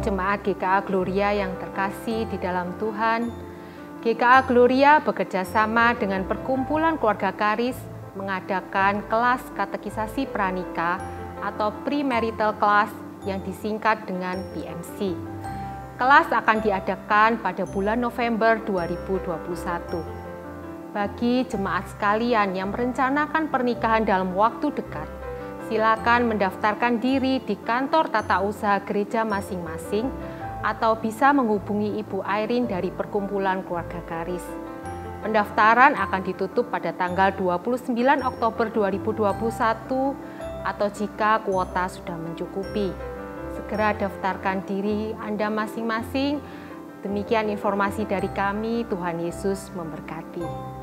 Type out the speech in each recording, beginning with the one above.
jemaat GKA Gloria yang terkasih di dalam Tuhan. GKA Gloria bekerja sama dengan Perkumpulan Keluarga Karis mengadakan kelas katekisasi pranikah atau premarital class yang disingkat dengan PMC. Kelas akan diadakan pada bulan November 2021. Bagi jemaat sekalian yang merencanakan pernikahan dalam waktu dekat, silakan mendaftarkan diri di kantor tata usaha gereja masing-masing atau bisa menghubungi Ibu Airin dari Perkumpulan Keluarga Karis. Pendaftaran akan ditutup pada tanggal 29 Oktober 2021 atau jika kuota sudah mencukupi. Segera daftarkan diri Anda masing-masing. Demikian informasi dari kami. Tuhan Yesus memberkati.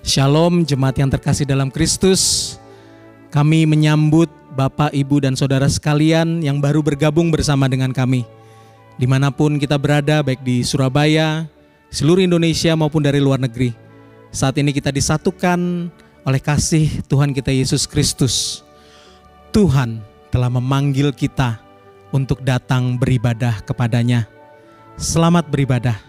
Shalom jemaat yang terkasih dalam Kristus. Kami menyambut Bapak, Ibu, dan Saudara sekalian yang baru bergabung bersama dengan kami. Dimanapun kita berada, baik di Surabaya, seluruh Indonesia maupun dari luar negeri. Saat ini kita disatukan oleh kasih Tuhan kita Yesus Kristus. Tuhan telah memanggil kita untuk datang beribadah kepadanya. Selamat beribadah.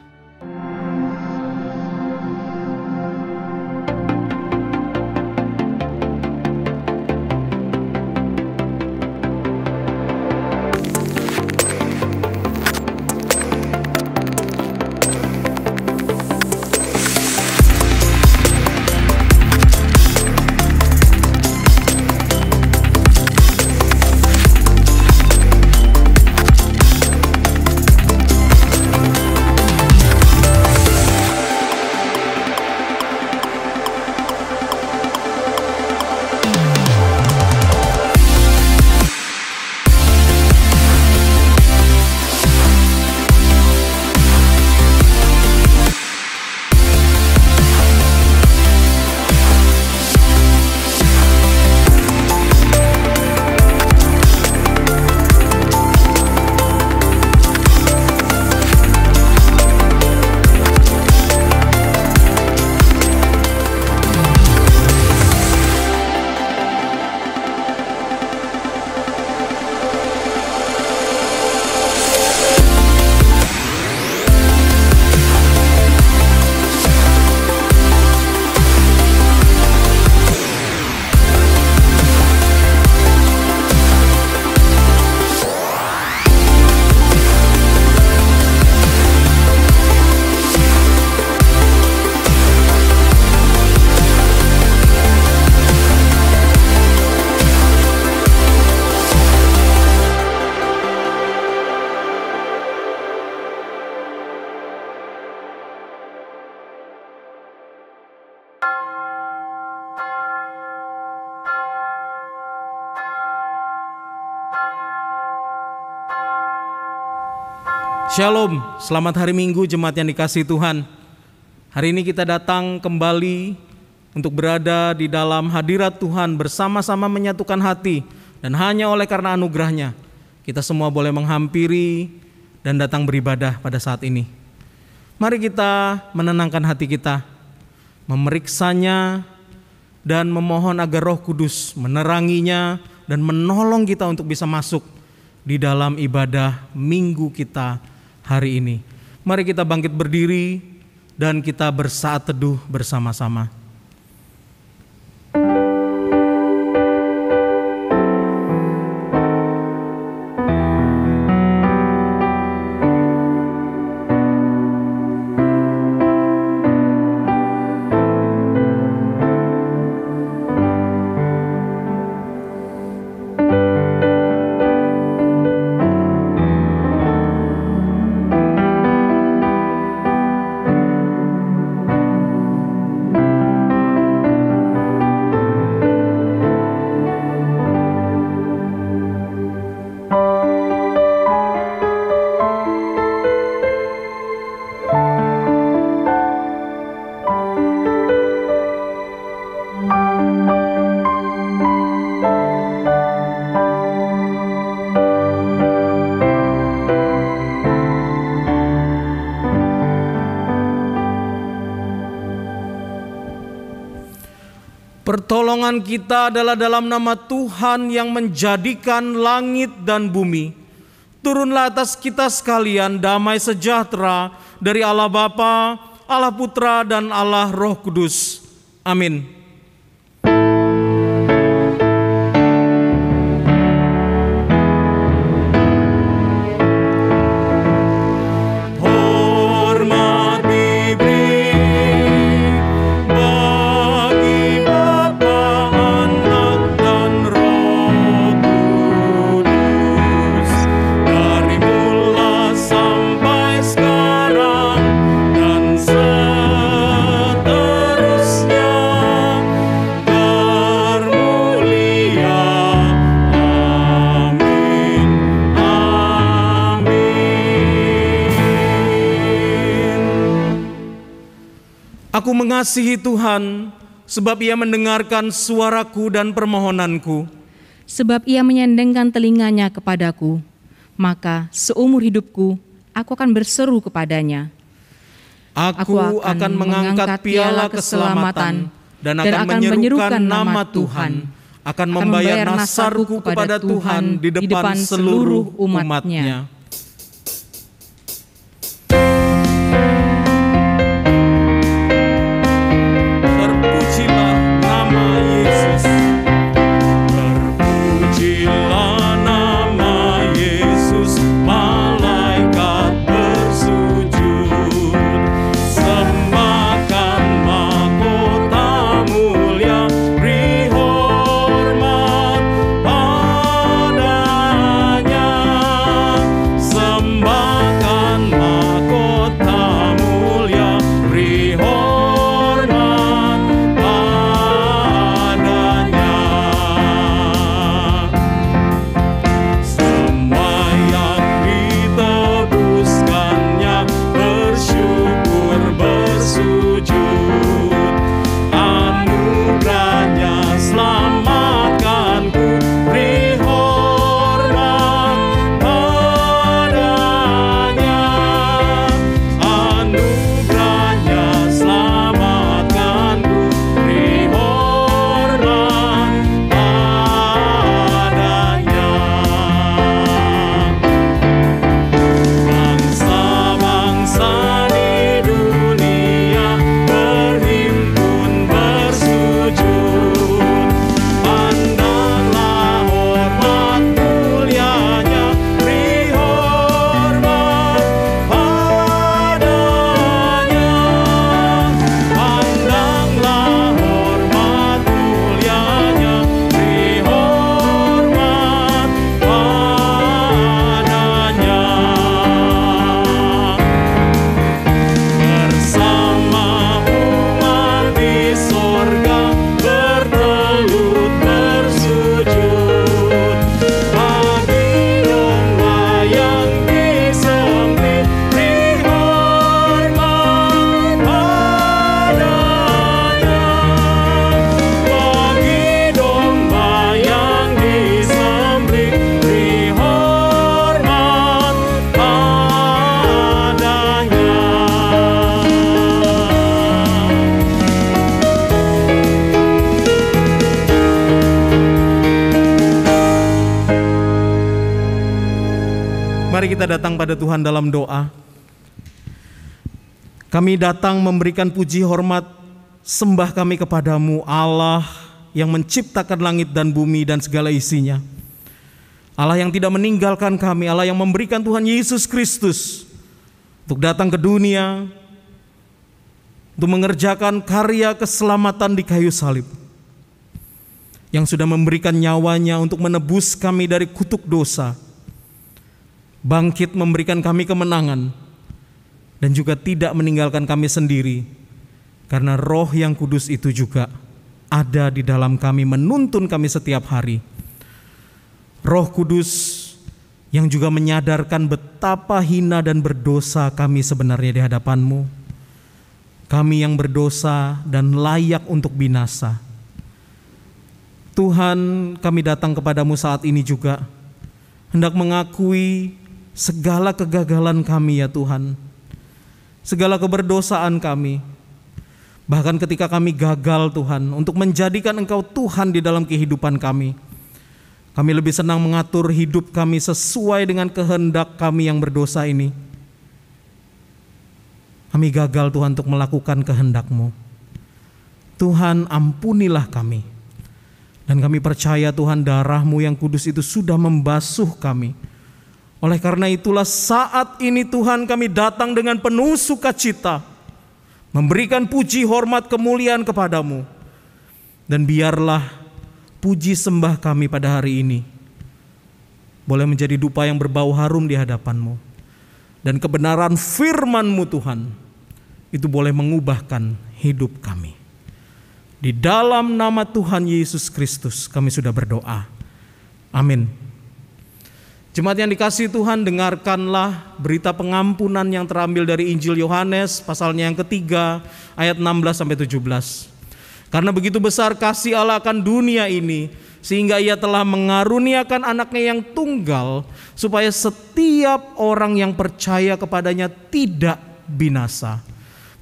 Shalom, selamat hari Minggu jemaat yang dikasihi Tuhan. Hari ini kita datang kembali untuk berada di dalam hadirat Tuhan bersama-sama menyatukan hati. Dan hanya oleh karena anugerahnya kita semua boleh menghampiri dan datang beribadah pada saat ini. Mari kita menenangkan hati kita, memeriksanya dan memohon agar Roh Kudus meneranginya dan menolong kita untuk bisa masuk di dalam ibadah minggu kita hari ini. Mari kita bangkit berdiri dan kita bersaat teduh bersama-sama. Pertolongan kita adalah dalam nama Tuhan yang menjadikan langit dan bumi. Turunlah atas kita sekalian damai sejahtera dari Allah Bapa, Allah Putra, dan Allah Roh Kudus. Amin. Aku mengasihi Tuhan, sebab Ia mendengarkan suaraku dan permohonanku. Sebab Ia menyandengkan telinganya kepadaku, maka seumur hidupku aku akan berseru kepadanya. Aku akan mengangkat piala keselamatan dan akan menyerukan nama Tuhan, akan membayar nasarku kepada Tuhan di depan seluruh umat-Nya. Mari kita datang pada Tuhan dalam doa. Kami datang memberikan puji hormat sembah kami kepadamu, Allah yang menciptakan langit dan bumi dan segala isinya. Allah yang tidak meninggalkan kami, Allah yang memberikan Tuhan Yesus Kristus untuk datang ke dunia, untuk mengerjakan karya keselamatan di kayu salib, yang sudah memberikan nyawanya untuk menebus kami dari kutuk dosa, bangkit memberikan kami kemenangan, dan juga tidak meninggalkan kami sendiri, karena Roh yang Kudus itu juga ada di dalam kami, menuntun kami setiap hari. Roh Kudus yang juga menyadarkan betapa hina dan berdosa kami sebenarnya di hadapan-Mu. Kami yang berdosa dan layak untuk binasa. Tuhan, kami datang kepadamu saat ini juga, hendak mengakui segala kegagalan kami ya Tuhan, segala keberdosaan kami, Bahkan ketika kami gagal Tuhan untuk menjadikan Engkau Tuhan di dalam kehidupan kami, kami lebih senang mengatur hidup kami sesuai dengan kehendak kami yang berdosa ini. Kami gagal Tuhan untuk melakukan kehendak-Mu. Tuhan, ampunilah kami. Dan kami percaya Tuhan, darah-Mu yang kudus itu sudah membasuh kami. Oleh karena itulah saat ini Tuhan, kami datang dengan penuh sukacita, memberikan puji, hormat, kemuliaan kepadamu. Dan biarlah puji sembah kami pada hari ini boleh menjadi dupa yang berbau harum di hadapan-Mu. Dan kebenaran firman-Mu Tuhan, itu boleh mengubahkan hidup kami. Di dalam nama Tuhan Yesus Kristus kami sudah berdoa. Amin. Jemaat yang dikasihi Tuhan, dengarkanlah berita pengampunan yang terambil dari Injil Yohanes pasalnya yang ketiga ayat 16-17. Karena begitu besar kasih Allah akan dunia ini, sehingga Ia telah mengaruniakan anaknya yang tunggal, supaya setiap orang yang percaya kepadanya tidak binasa,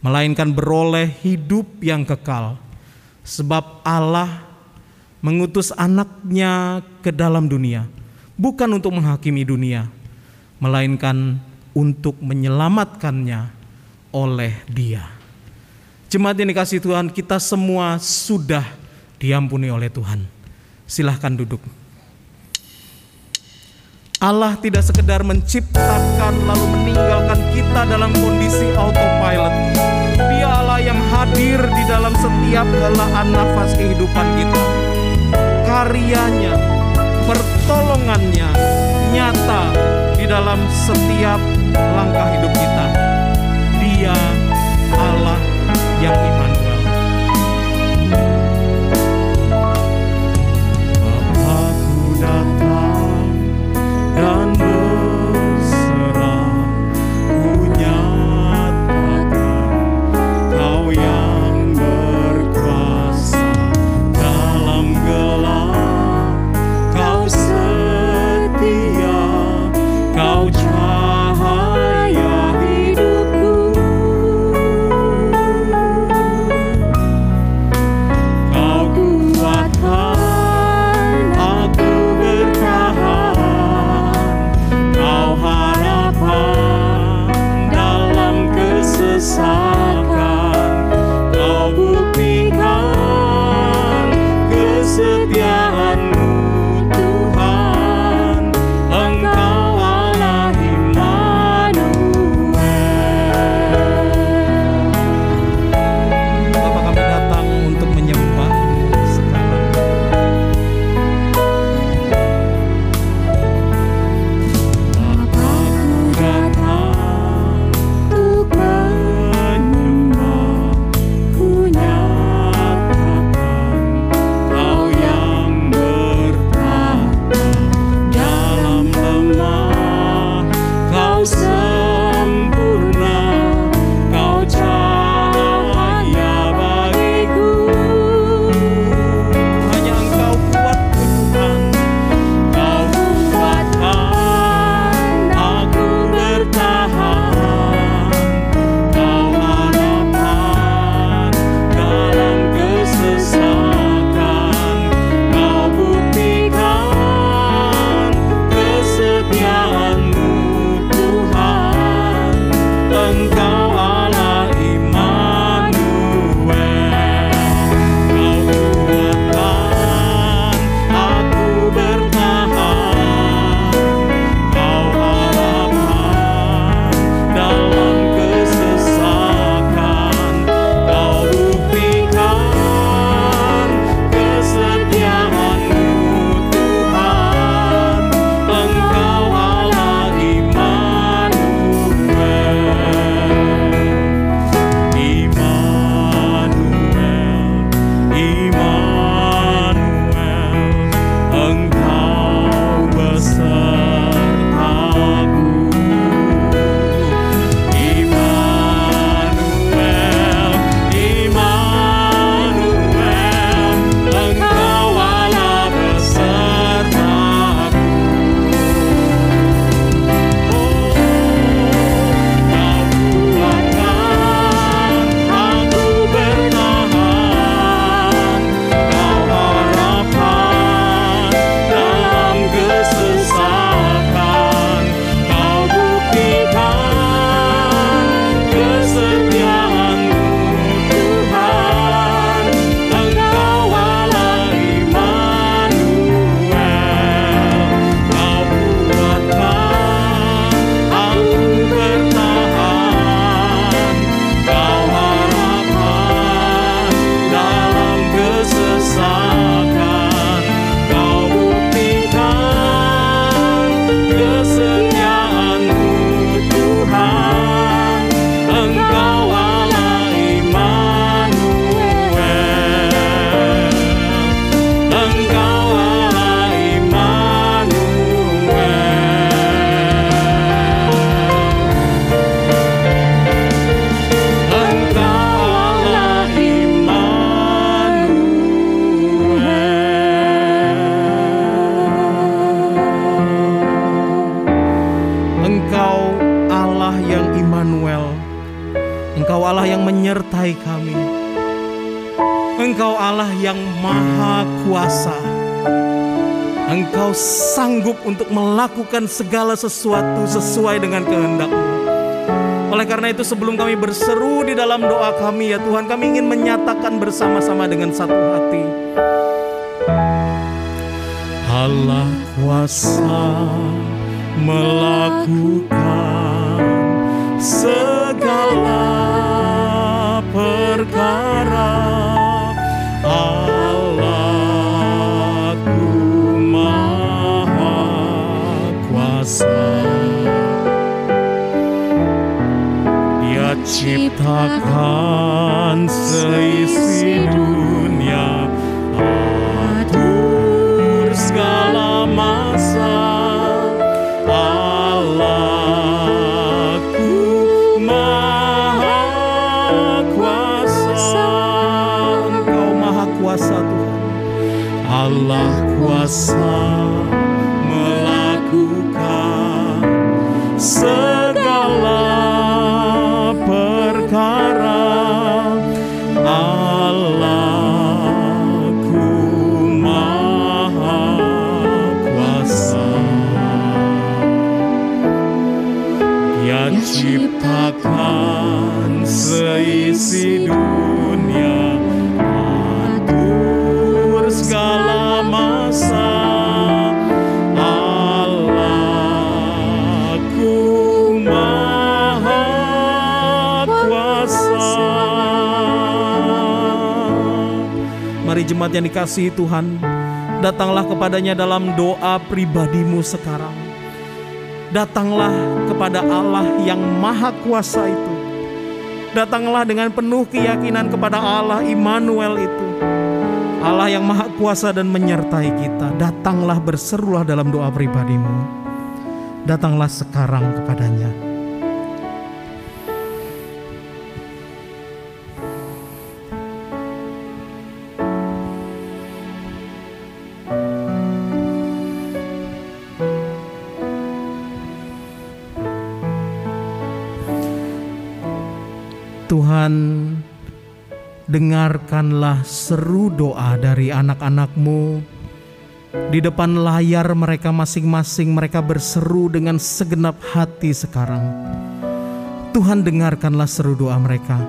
melainkan beroleh hidup yang kekal. Sebab Allah mengutus anaknya ke dalam dunia, bukan untuk menghakimi dunia, melainkan untuk menyelamatkannya oleh Dia. Jemaat yang dikasihi Tuhan, kita semua sudah diampuni oleh Tuhan. Silahkan duduk. Allah tidak sekedar menciptakan lalu meninggalkan kita dalam kondisi autopilot. Dia Allah yang hadir di dalam setiap helaan nafas kehidupan kita. Karyanya, pertolongannya nyata di dalam setiap langkah hidup kita. Dia Allah yang Immanuel. Aku datang dan berserah, ku nyatakan Kau yang berkuasa dalam gelap. Kau setia, Kau cahaya hidupku. menyertai kami. Engkau Allah yang maha kuasa. Engkau sanggup untuk melakukan segala sesuatu sesuai dengan kehendak-Mu. Oleh karena itu sebelum kami berseru di dalam doa kami ya Tuhan, kami ingin menyatakan bersama-sama dengan satu hati. Allah kuasa melakukan segala perkara. Allahku maha kuasa. Dia ciptakan seisi dunia, atur segala masa. Allahku maha kuasa. Engkau maha kuasa Tuhan. Allah kuasa melakukan segala perkara. Allahku maha kuasa. Dia ciptakan seisi dunia, atur segala masa. Allahku maha kuasa. Mari jemaat yang dikasihi Tuhan, datanglah kepadanya dalam doa pribadimu sekarang. Datanglah kepada Allah yang maha kuasa itu. Datanglah dengan penuh keyakinan kepada Allah Immanuel itu, Allah yang maha kuasa dan menyertai kita. Datanglah, berserulah dalam doa pribadimu. Datanglah sekarang kepadanya. Tuhan, dengarkanlah seru doa dari anak-anak-Mu. Di depan layar mereka masing-masing, mereka berseru dengan segenap hati sekarang. Tuhan, dengarkanlah seru doa mereka,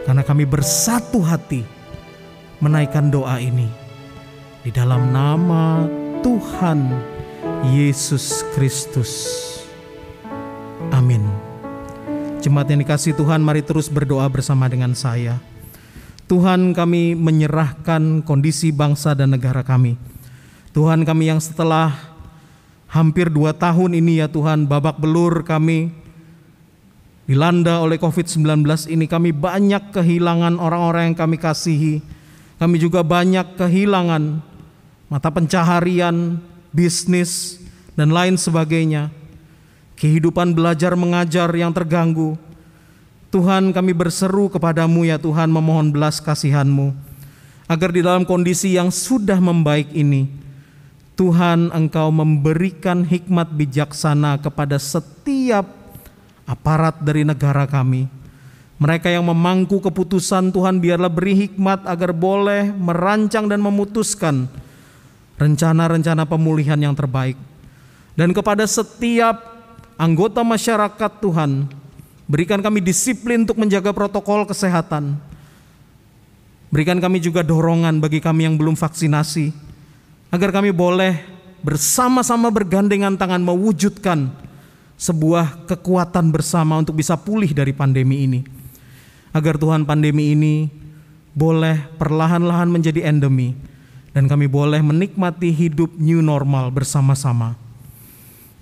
karena kami bersatu hati menaikkan doa ini di dalam nama Tuhan Yesus Kristus. Amin. Jemaat yang dikasihi Tuhan, mari terus berdoa bersama dengan saya. Tuhan, kami menyerahkan kondisi bangsa dan negara kami. Tuhan, kami yang setelah hampir 2 tahun ini ya Tuhan, babak belur kami dilanda oleh COVID-19 ini, kami banyak kehilangan orang-orang yang kami kasihi. Kami juga banyak kehilangan mata pencaharian, bisnis, dan lain sebagainya. Kehidupan belajar mengajar yang terganggu. Tuhan, kami berseru kepadamu ya Tuhan, memohon belas kasihan-Mu, agar di dalam kondisi yang sudah membaik ini, Tuhan, Engkau memberikan hikmat bijaksana kepada setiap aparat dari negara kami. Mereka yang memangku keputusan, Tuhan, biarlah beri hikmat agar boleh merancang dan memutuskan rencana-rencana pemulihan yang terbaik. Dan kepada setiap anggota masyarakat, Tuhan, berikan kami disiplin untuk menjaga protokol kesehatan. Berikan kami juga dorongan bagi kami yang belum vaksinasi, agar kami boleh bersama-sama bergandengan tangan mewujudkan sebuah kekuatan bersama untuk bisa pulih dari pandemi ini. Agar Tuhan, pandemi ini boleh perlahan-lahan menjadi endemi, dan kami boleh menikmati hidup new normal bersama-sama.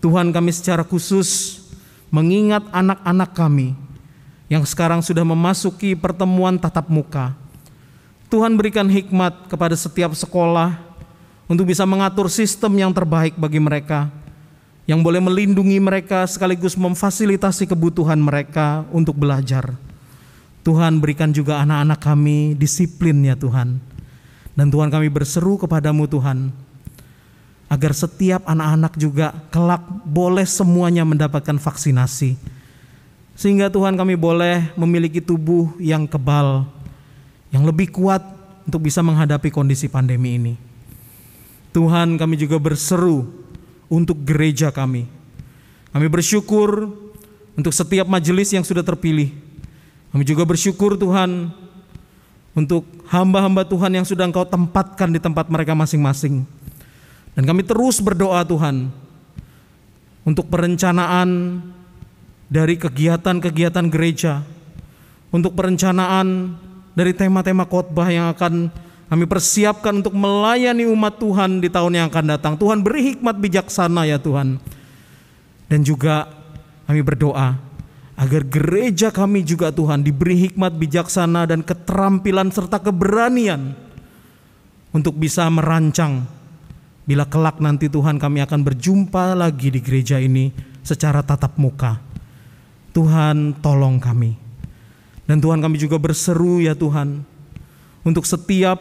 Tuhan, kami secara khusus mengingat anak-anak kami yang sekarang sudah memasuki pertemuan tatap muka. Tuhan, berikan hikmat kepada setiap sekolah untuk bisa mengatur sistem yang terbaik bagi mereka, yang boleh melindungi mereka sekaligus memfasilitasi kebutuhan mereka untuk belajar. Tuhan, berikan juga anak-anak kami disiplin ya Tuhan. Dan Tuhan, kami berseru kepadamu Tuhan, agar setiap anak-anak juga kelak boleh semuanya mendapatkan vaksinasi, sehingga Tuhan kami boleh memiliki tubuh yang kebal, yang lebih kuat untuk bisa menghadapi kondisi pandemi ini. Tuhan, kami juga berseru untuk gereja kami. Kami bersyukur untuk setiap majelis yang sudah terpilih. Kami juga bersyukur Tuhan untuk hamba-hamba Tuhan yang sudah Engkau tempatkan di tempat mereka masing-masing. Dan kami terus berdoa Tuhan untuk perencanaan dari kegiatan-kegiatan gereja, untuk perencanaan dari tema-tema khotbah yang akan kami persiapkan untuk melayani umat Tuhan di tahun yang akan datang. Tuhan beri hikmat bijaksana ya Tuhan. Dan juga kami berdoa agar gereja kami juga Tuhan diberi hikmat bijaksana dan keterampilan serta keberanian untuk bisa merancang bila kelak nanti Tuhan kami akan berjumpa lagi di gereja ini secara tatap muka. Tuhan tolong kami. Dan Tuhan kami juga berseru ya Tuhan untuk setiap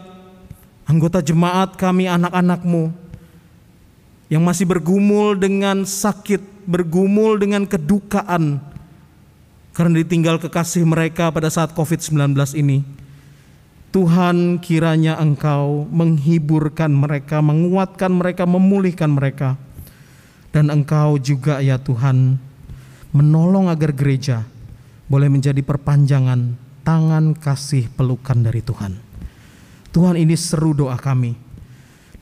anggota jemaat kami, anak-anak-Mu yang masih bergumul dengan sakit, bergumul dengan kedukaan karena ditinggal kekasih mereka pada saat COVID-19 ini. Tuhan, kiranya Engkau menghiburkan mereka, menguatkan mereka, memulihkan mereka. Dan Engkau juga ya Tuhan menolong agar gereja boleh menjadi perpanjangan tangan kasih pelukan dari Tuhan. Tuhan, ini seru doa kami.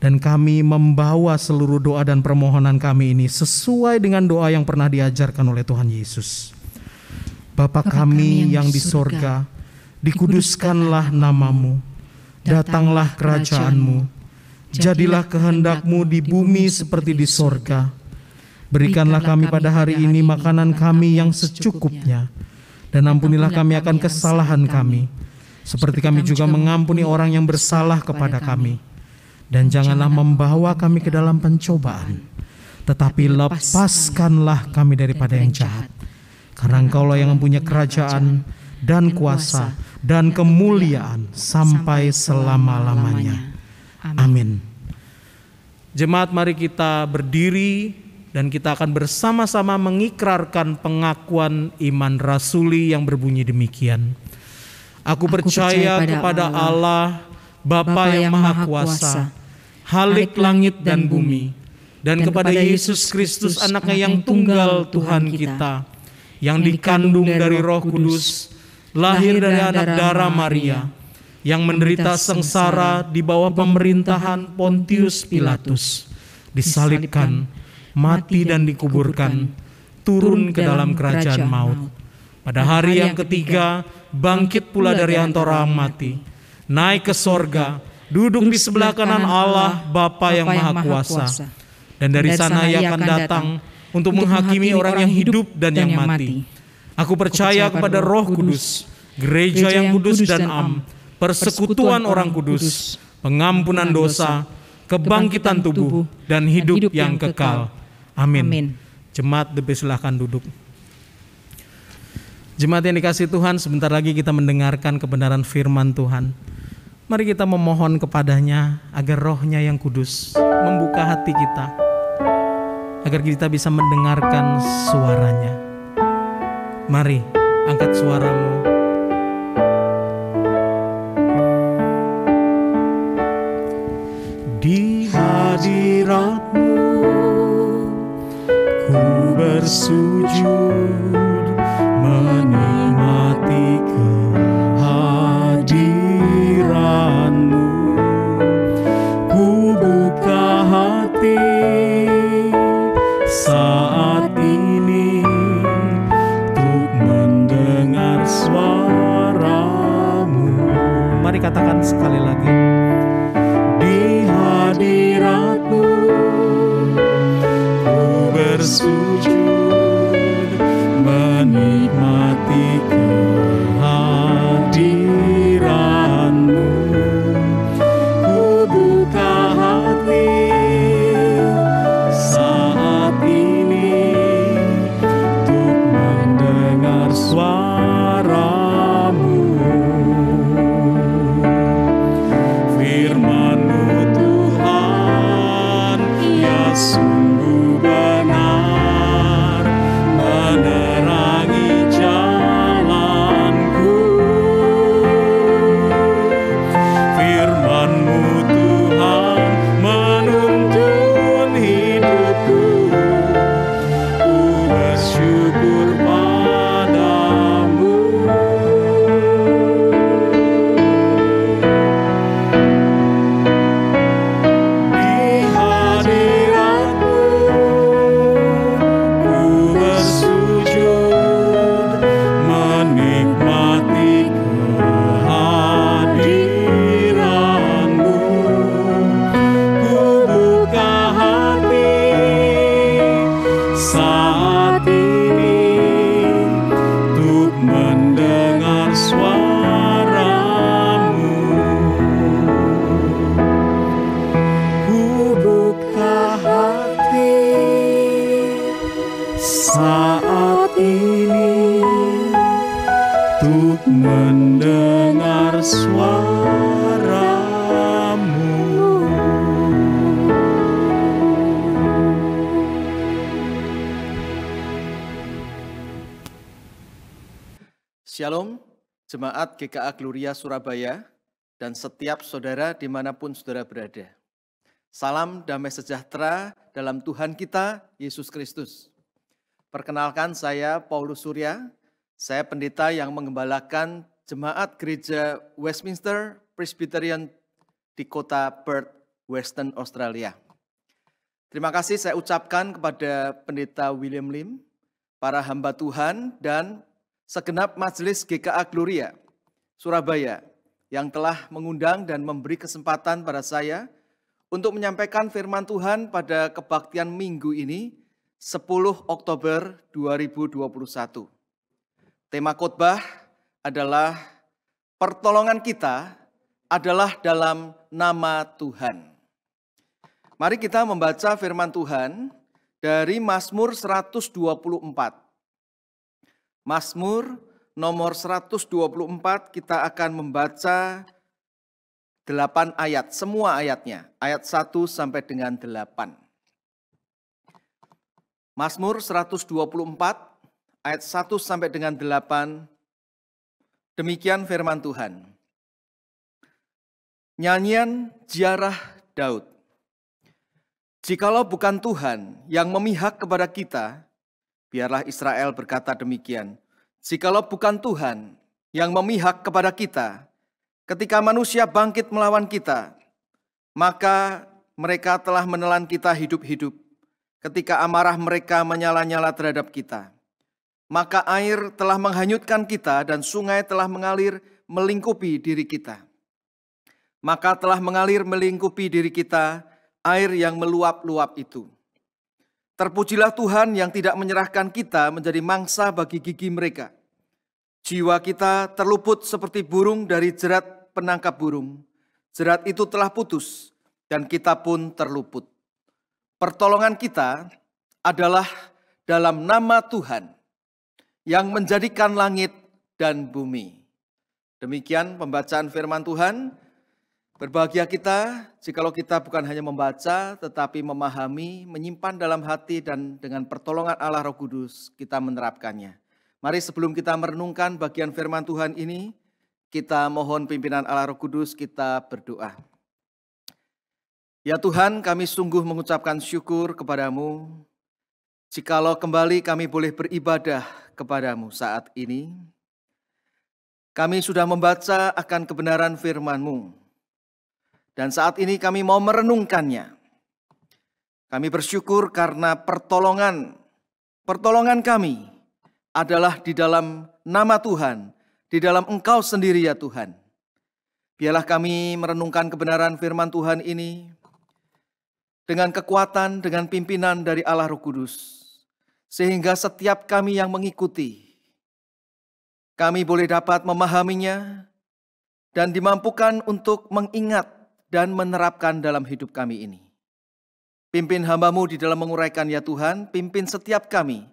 Dan kami membawa seluruh doa dan permohonan kami ini sesuai dengan doa yang pernah diajarkan oleh Tuhan Yesus. Bapa kami yang di sorga, dikuduskanlah namamu, datanglah kerajaan-Mu, jadilah kehendak-Mu di bumi seperti di sorga. Berikanlah kami pada hari ini makanan kami yang secukupnya, dan ampunilah kami akan kesalahan kami, seperti kami juga mengampuni orang yang bersalah kepada kami. Dan janganlah membawa kami ke dalam pencobaan, tetapi lepaskanlah kami daripada yang jahat. Karena Engkaulah yang mempunyai kerajaan dan kuasa dan kemuliaan sampai selama-lamanya. Amin. Jemaat, mari kita berdiri dan kita akan bersama-sama mengikrarkan pengakuan iman rasuli yang berbunyi demikian. Aku percaya kepada Allah, Bapa yang Maha Kuasa, Halik langit dan bumi, dan kepada Yesus Kristus anaknya yang tunggal Tuhan kita, yang dikandung dari Roh Kudus, lahir dari anak darah Maria, yang menderita sengsara di bawah pemerintahan Pontius Pilatus, disalibkan, mati dan dikuburkan, turun ke dalam kerajaan maut. Pada hari yang ketiga, bangkit pula dari antara orang mati, naik ke sorga, duduk di sebelah kanan Allah Bapa yang Maha Kuasa. Dan dari sana Ia akan datang untuk menghakimi orang yang hidup dan yang mati. Aku percaya kepada Roh Kudus, gereja yang kudus dan am, persekutuan orang kudus, pengampunan dosa, kebangkitan tubuh, dan hidup yang kekal. Amin. Jemaat dipersilahkan duduk. Jemaat yang dikasihi Tuhan, sebentar lagi kita mendengarkan kebenaran firman Tuhan. Mari kita memohon kepadanya agar Roh-Nya yang kudus membuka hati kita, agar kita bisa mendengarkan suaranya. Mari angkat suaramu. Di hadirat-Mu ku bersujud, menikmati kehadiran-Mu. Ku buka hati saat ini untuk mendengar suara-Mu. Mari katakan sekali lagi. Di hadirat-Mu ku bersujud, menikmati kehadiran-Mu. Ku buka hati saat ini untuk mendengar suara-Mu. Firman-Mu Tuhan, ya sungguh benar. Shalom, Jemaat GKA Gloria Surabaya, dan setiap saudara dimanapun saudara berada. Salam damai sejahtera dalam Tuhan kita, Yesus Kristus. Perkenalkan, saya Paulus Surya, saya pendeta yang mengembalakan Jemaat Gereja Westminster Presbyterian di kota Perth, Western Australia. Terima kasih saya ucapkan kepada Pendeta William Lim, para hamba Tuhan, dan segenap majelis GKA Gloria Surabaya yang telah mengundang dan memberi kesempatan pada saya untuk menyampaikan firman Tuhan pada kebaktian minggu ini, 10 Oktober 2021. Tema khotbah adalah pertolongan kita adalah dalam nama Tuhan. Mari kita membaca firman Tuhan dari Mazmur 124. Mazmur nomor 124 kita akan membaca 8 ayat, semua ayatnya, ayat 1 sampai dengan 8. Mazmur 124 ayat 1 sampai dengan 8, demikian firman Tuhan. Nyanyian ziarah Daud. Jikalau bukan Tuhan yang memihak kepada kita, biarlah Israel berkata demikian. Jikalau bukan Tuhan yang memihak kepada kita, ketika manusia bangkit melawan kita, maka mereka telah menelan kita hidup-hidup. Ketika amarah mereka menyala-nyala terhadap kita, maka air telah menghanyutkan kita dan sungai telah mengalir melingkupi diri kita. Maka telah mengalir melingkupi diri kita air yang meluap-luap itu. Terpujilah Tuhan yang tidak menyerahkan kita menjadi mangsa bagi gigi mereka. Jiwa kita terluput seperti burung dari jerat penangkap burung. Jerat itu telah putus dan kita pun terluput. Pertolongan kita adalah dalam nama Tuhan yang menjadikan langit dan bumi. Demikian pembacaan firman Tuhan. Berbahagia kita jikalau kita bukan hanya membaca tetapi memahami, menyimpan dalam hati, dan dengan pertolongan Allah Roh Kudus kita menerapkannya. Mari sebelum kita merenungkan bagian firman Tuhan ini, kita mohon pimpinan Allah Roh Kudus, kita berdoa. Ya Tuhan, kami sungguh mengucapkan syukur kepadamu jikalau kembali kami boleh beribadah kepadamu saat ini. Kami sudah membaca akan kebenaran firman-Mu. Dan saat ini kami mau merenungkannya. Kami bersyukur karena pertolongan kami adalah di dalam nama Tuhan, di dalam Engkau sendiri ya Tuhan. Biarlah kami merenungkan kebenaran firman Tuhan ini dengan kekuatan, dengan pimpinan dari Allah Roh Kudus. Sehingga setiap kami yang mengikuti, kami boleh dapat memahaminya dan dimampukan untuk mengingat dan menerapkan dalam hidup kami ini. Pimpin hamba-Mu di dalam menguraikan ya Tuhan, pimpin setiap kami.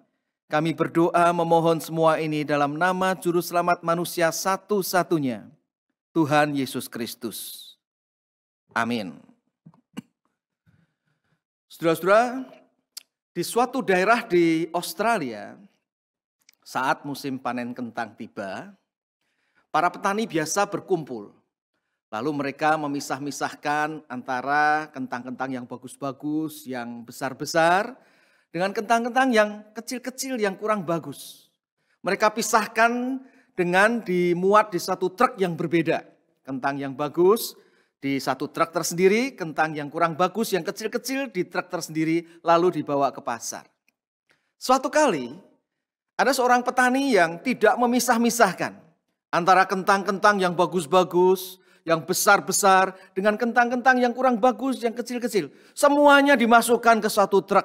Kami berdoa memohon semua ini dalam nama Juru Selamat manusia satu-satunya, Tuhan Yesus Kristus. Amin. Saudara-saudara, di suatu daerah di Australia, saat musim panen kentang tiba, para petani biasa berkumpul. Lalu mereka memisah-misahkan antara kentang-kentang yang bagus-bagus, yang besar-besar, dengan kentang-kentang yang kecil-kecil, yang kurang bagus. Mereka pisahkan dengan dimuat di satu truk yang berbeda. Kentang yang bagus di satu truk tersendiri, kentang yang kurang bagus, yang kecil-kecil di truk tersendiri, lalu dibawa ke pasar. Suatu kali, ada seorang petani yang tidak memisah-misahkan antara kentang-kentang yang bagus-bagus, yang besar-besar, dengan kentang-kentang yang kurang bagus, yang kecil-kecil. Semuanya dimasukkan ke satu truk.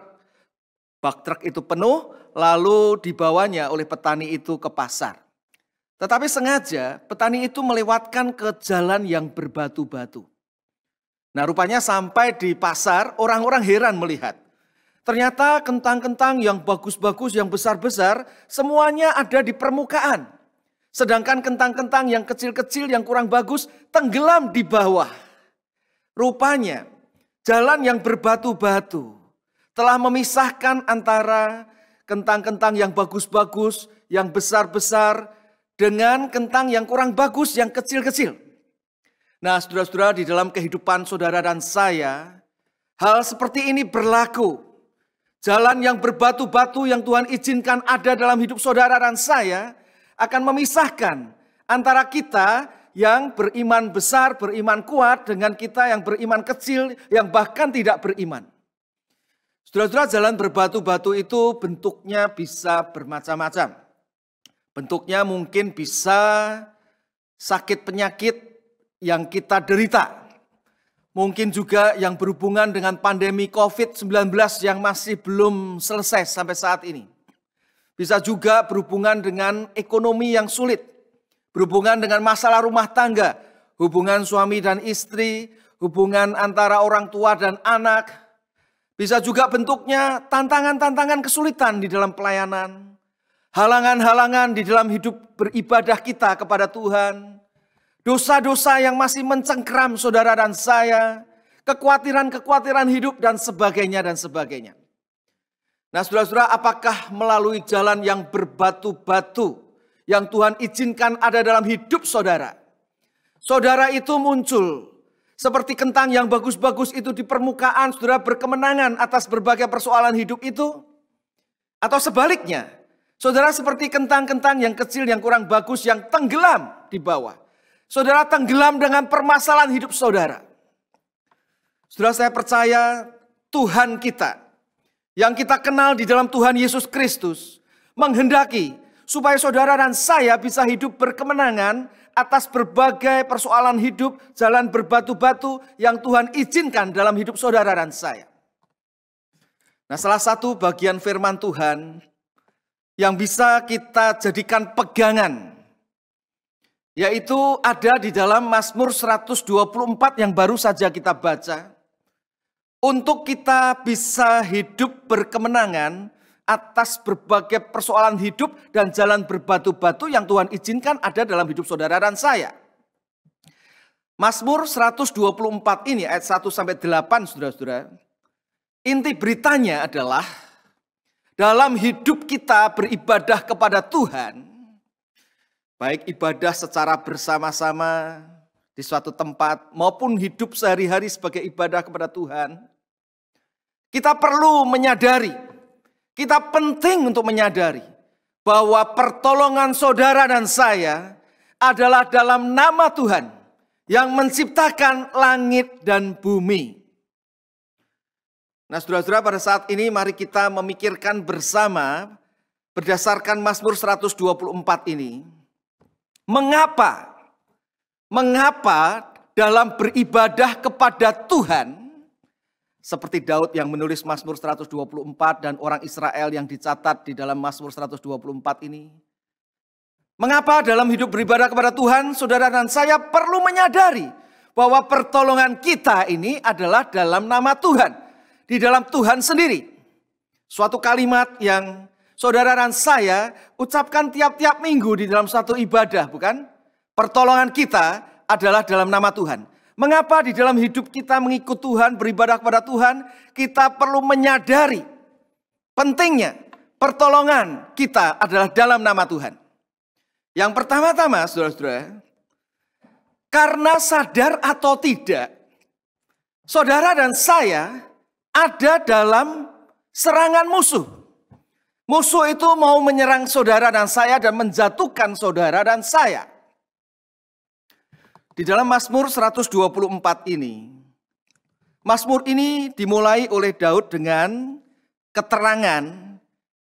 Bak truk itu penuh, lalu dibawanya oleh petani itu ke pasar. Tetapi sengaja petani itu melewatkan ke jalan yang berbatu-batu. Nah rupanya sampai di pasar, orang-orang heran melihat. Ternyata kentang-kentang yang bagus-bagus, yang besar-besar, semuanya ada di permukaan. Sedangkan kentang-kentang yang kecil-kecil, yang kurang bagus, tenggelam di bawah. Rupanya jalan yang berbatu-batu telah memisahkan antara kentang-kentang yang bagus-bagus, yang besar-besar, dengan kentang yang kurang bagus, yang kecil-kecil. Nah, saudara-saudara, di dalam kehidupan saudara dan saya, hal seperti ini berlaku. Jalan yang berbatu-batu yang Tuhan izinkan ada dalam hidup saudara dan saya akan memisahkan antara kita yang beriman besar, beriman kuat dengan kita yang beriman kecil, yang bahkan tidak beriman. Saudara-saudara, jalan berbatu-batu itu bentuknya bisa bermacam-macam. Bentuknya mungkin bisa sakit penyakit yang kita derita. Mungkin juga yang berhubungan dengan pandemi COVID-19 yang masih belum selesai sampai saat ini. Bisa juga berhubungan dengan ekonomi yang sulit. Berhubungan dengan masalah rumah tangga. Hubungan suami dan istri. Hubungan antara orang tua dan anak. Bisa juga bentuknya tantangan-tantangan kesulitan di dalam pelayanan. Halangan-halangan di dalam hidup beribadah kita kepada Tuhan. Dosa-dosa yang masih mencengkeram saudara dan saya. Kekhawatiran-kekhawatiran hidup dan sebagainya dan sebagainya. Nah, saudara-saudara, apakah melalui jalan yang berbatu-batu yang Tuhan izinkan ada dalam hidup saudara? Saudara itu muncul seperti kentang yang bagus-bagus itu di permukaan, saudara berkemenangan atas berbagai persoalan hidup itu? Atau sebaliknya, saudara seperti kentang-kentang yang kecil yang kurang bagus yang tenggelam di bawah? Saudara tenggelam dengan permasalahan hidup saudara. Saudara, saya percaya Tuhan kita, yang kita kenal di dalam Tuhan Yesus Kristus, menghendaki supaya saudara dan saya bisa hidup berkemenangan atas berbagai persoalan hidup, jalan berbatu-batu yang Tuhan izinkan dalam hidup saudara dan saya. Nah, salah satu bagian firman Tuhan yang bisa kita jadikan pegangan, yaitu ada di dalam Mazmur 124 yang baru saja kita baca. Untuk kita bisa hidup berkemenangan atas berbagai persoalan hidup dan jalan berbatu-batu yang Tuhan izinkan ada dalam hidup saudara dan saya. Mazmur 124 ini ayat 1-8, saudara-saudara. Inti beritanya adalah dalam hidup kita beribadah kepada Tuhan, baik ibadah secara bersama-sama di suatu tempat maupun hidup sehari-hari sebagai ibadah kepada Tuhan, kita perlu menyadari, kita penting untuk menyadari bahwa pertolongan saudara dan saya adalah dalam nama Tuhan yang menciptakan langit dan bumi. Nah, saudara-saudara, pada saat ini mari kita memikirkan bersama berdasarkan Mazmur 124 ini. Mengapa dalam beribadah kepada Tuhan, seperti Daud yang menulis Mazmur 124 dan orang Israel yang dicatat di dalam Mazmur 124 ini. Mengapa dalam hidup beribadah kepada Tuhan, saudara dan saya perlu menyadari bahwa pertolongan kita ini adalah dalam nama Tuhan, di dalam Tuhan sendiri. Suatu kalimat yang saudara dan saya ucapkan tiap-tiap minggu di dalam satu ibadah, bukan? Pertolongan kita adalah dalam nama Tuhan. Mengapa di dalam hidup kita mengikut Tuhan, beribadah kepada Tuhan, kita perlu menyadari pentingnya pertolongan kita adalah dalam nama Tuhan. Yang pertama-tama, saudara-saudara, karena sadar atau tidak, saudara dan saya ada dalam serangan musuh. Musuh itu mau menyerang saudara dan saya dan menjatuhkan saudara dan saya. Di dalam Mazmur 124 ini, Mazmur ini dimulai oleh Daud dengan keterangan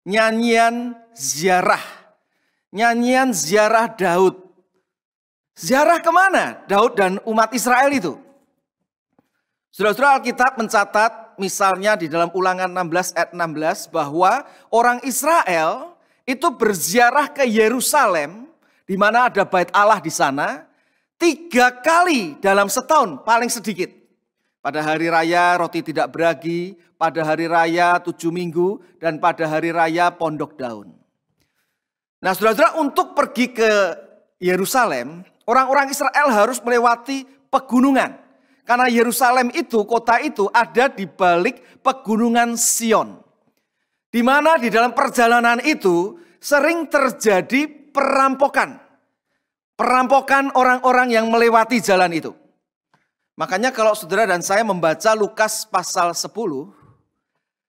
nyanyian ziarah. Nyanyian ziarah Daud. Ziarah kemana Daud dan umat Israel itu? Saudara-saudara, Alkitab mencatat misalnya di dalam Ulangan 16 ayat 16 bahwa orang Israel itu berziarah ke Yerusalem, di mana ada bait Allah di sana, 3 kali dalam setahun paling sedikit. Pada hari raya roti tidak beragi, pada hari raya 7 minggu, dan pada hari raya pondok daun. Nah, saudara-saudara, untuk pergi ke Yerusalem, orang-orang Israel harus melewati pegunungan. Karena Yerusalem itu, kota itu ada di balik pegunungan Sion. Di mana di dalam perjalanan itu sering terjadi perampokan. perampokan orang-orang yang melewati jalan itu. Makanya kalau saudara dan saya membaca Lukas pasal 10,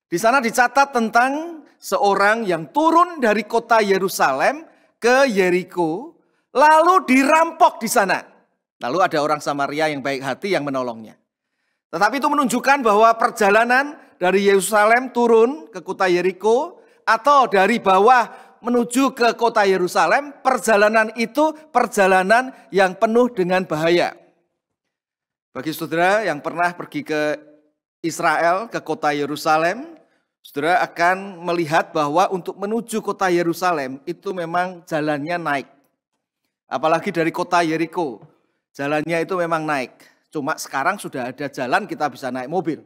di sana dicatat tentang seorang yang turun dari kota Yerusalem ke Yeriko, lalu dirampok di sana. Lalu ada orang Samaria yang baik hati yang menolongnya. Tetapi itu menunjukkan bahwa perjalanan dari Yerusalem turun ke kota Yeriko atau dari bawah menuju ke kota Yerusalem, perjalanan itu perjalanan yang penuh dengan bahaya. Bagi saudara yang pernah pergi ke Israel, ke kota Yerusalem, saudara akan melihat bahwa untuk menuju kota Yerusalem itu memang jalannya naik. Apalagi dari kota Yeriko, jalannya itu memang naik. Cuma sekarang sudah ada jalan kita bisa naik mobil.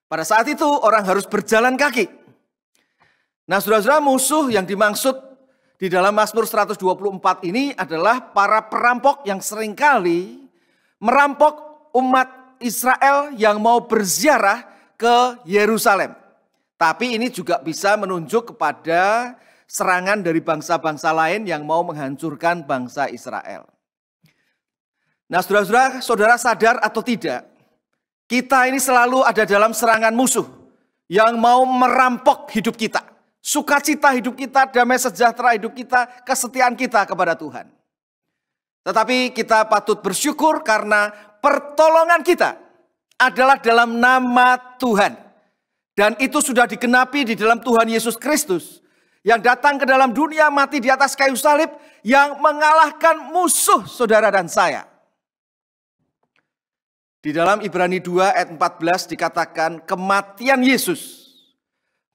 Pada saat itu orang harus berjalan kaki. Nah saudara-saudara, musuh yang dimaksud di dalam Mazmur 124 ini adalah para perampok yang seringkali merampok umat Israel yang mau berziarah ke Yerusalem. Tapi ini juga bisa menunjuk kepada serangan dari bangsa-bangsa lain yang mau menghancurkan bangsa Israel. Nah saudara-saudara, saudara sadar atau tidak, kita ini selalu ada dalam serangan musuh yang mau merampok hidup kita. Sukacita hidup kita, damai sejahtera hidup kita, kesetiaan kita kepada Tuhan. Tetapi kita patut bersyukur karena pertolongan kita adalah dalam nama Tuhan. Dan itu sudah digenapi di dalam Tuhan Yesus Kristus yang datang ke dalam dunia, mati di atas kayu salib, yang mengalahkan musuh saudara dan saya. Di dalam Ibrani 2 ayat 14 dikatakan kematian Yesus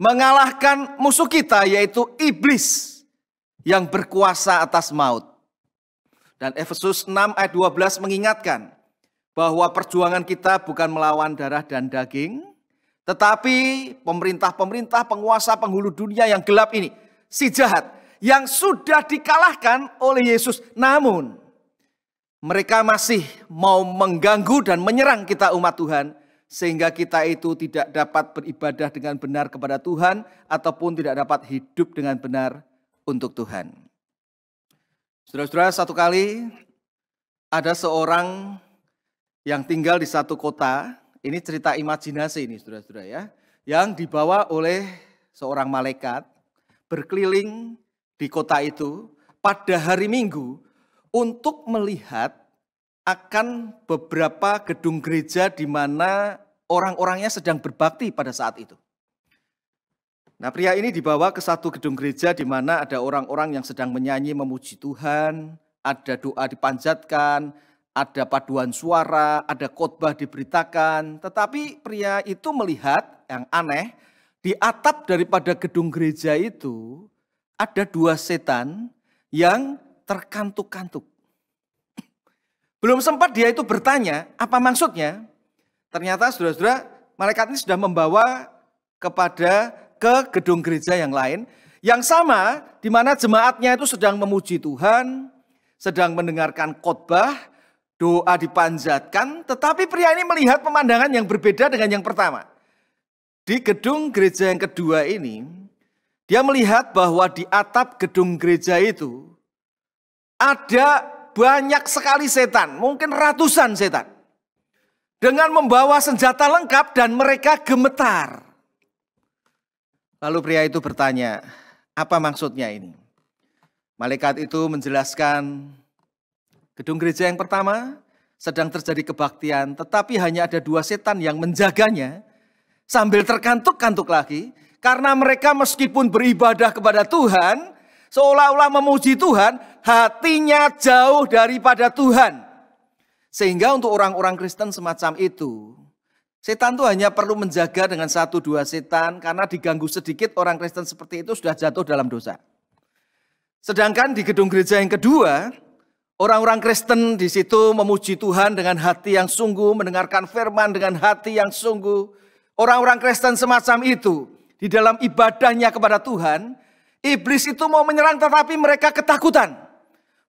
mengalahkan musuh kita, yaitu iblis yang berkuasa atas maut. Dan Efesus 6 ayat 12 mengingatkan bahwa perjuangan kita bukan melawan darah dan daging, tetapi pemerintah-pemerintah, penguasa, penghulu dunia yang gelap ini, si jahat, yang sudah dikalahkan oleh Yesus. Namun mereka masih mau mengganggu dan menyerang kita umat Tuhan, sehingga kita itu tidak dapat beribadah dengan benar kepada Tuhan, ataupun tidak dapat hidup dengan benar untuk Tuhan. Saudara-saudara, satu kali ada seorang yang tinggal di satu kota, ini cerita imajinasi ini saudara-saudara ya, yang dibawa oleh seorang malaikat berkeliling di kota itu pada hari Minggu untuk melihat akan beberapa gedung gereja di mana orang-orangnya sedang berbakti pada saat itu. Nah, pria ini dibawa ke satu gedung gereja di mana ada orang-orang yang sedang menyanyi memuji Tuhan, ada doa dipanjatkan, ada paduan suara, ada khotbah diberitakan. Tetapi pria itu melihat yang aneh, di atap daripada gedung gereja itu ada dua setan yang terkantuk-kantuk. Belum sempat dia itu bertanya apa maksudnya. Ternyata saudara-saudara, malaikat ini sudah membawa ke gedung gereja yang lain, yang sama di mana jemaatnya itu sedang memuji Tuhan, sedang mendengarkan khotbah, doa dipanjatkan, tetapi pria ini melihat pemandangan yang berbeda dengan yang pertama. Di gedung gereja yang kedua ini, dia melihat bahwa di atap gedung gereja itu ada banyak sekali setan, mungkin ratusan setan, dengan membawa senjata lengkap dan mereka gemetar. Lalu pria itu bertanya, apa maksudnya ini? Malaikat itu menjelaskan, gedung gereja yang pertama sedang terjadi kebaktian, tetapi hanya ada dua setan yang menjaganya sambil terkantuk-kantuk lagi, karena mereka meskipun beribadah kepada Tuhan, seolah-olah memuji Tuhan, hatinya jauh daripada Tuhan. Sehingga untuk orang-orang Kristen semacam itu, setan itu hanya perlu menjaga dengan satu dua setan, karena diganggu sedikit orang Kristen seperti itu sudah jatuh dalam dosa. Sedangkan di gedung gereja yang kedua, orang-orang Kristen di situ memuji Tuhan dengan hati yang sungguh, mendengarkan firman dengan hati yang sungguh. Orang-orang Kristen semacam itu, di dalam ibadahnya kepada Tuhan, iblis itu mau menyerang tetapi mereka ketakutan.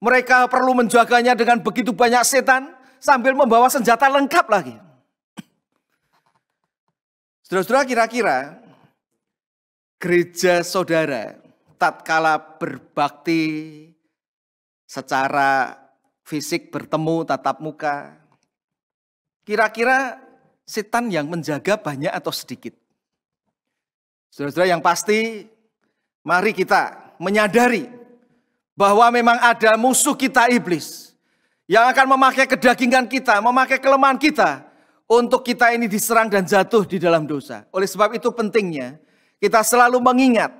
Mereka perlu menjaganya dengan begitu banyak setan sambil membawa senjata lengkap lagi. Saudara-saudara, kira-kira gereja saudara tatkala berbakti secara fisik bertemu tatap muka. Kira-kira setan yang menjaga banyak atau sedikit? Saudara-saudara, yang pasti mari kita menyadari bahwa memang ada musuh kita iblis yang akan memakai kedagingan kita, memakai kelemahan kita untuk kita ini diserang dan jatuh di dalam dosa. Oleh sebab itu pentingnya kita selalu mengingat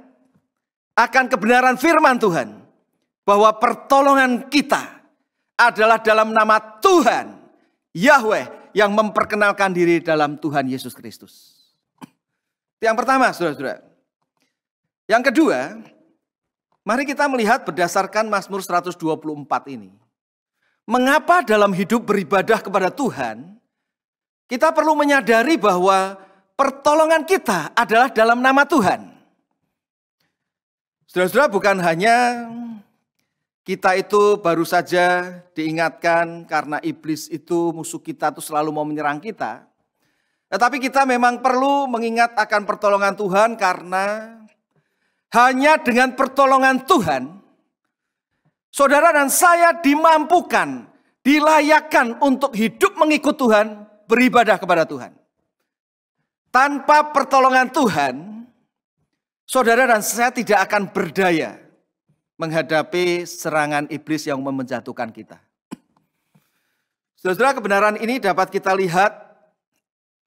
akan kebenaran firman Tuhan bahwa pertolongan kita adalah dalam nama Tuhan Yahweh yang memperkenalkan diri dalam Tuhan Yesus Kristus. Yang pertama, saudara-saudara. Yang kedua, mari kita melihat berdasarkan Mazmur 124 ini. Mengapa dalam hidup beribadah kepada Tuhan, kita perlu menyadari bahwa pertolongan kita adalah dalam nama Tuhan. Saudara-saudara, bukan hanya kita itu baru saja diingatkan karena iblis itu musuh kita itu selalu mau menyerang kita. Tetapi kita memang perlu mengingat akan pertolongan Tuhan karena hanya dengan pertolongan Tuhan, saudara dan saya dimampukan, dilayakkan untuk hidup mengikut Tuhan, beribadah kepada Tuhan. Tanpa pertolongan Tuhan, saudara dan saya tidak akan berdaya menghadapi serangan iblis yang menjatuhkan kita. Saudara, kebenaran ini dapat kita lihat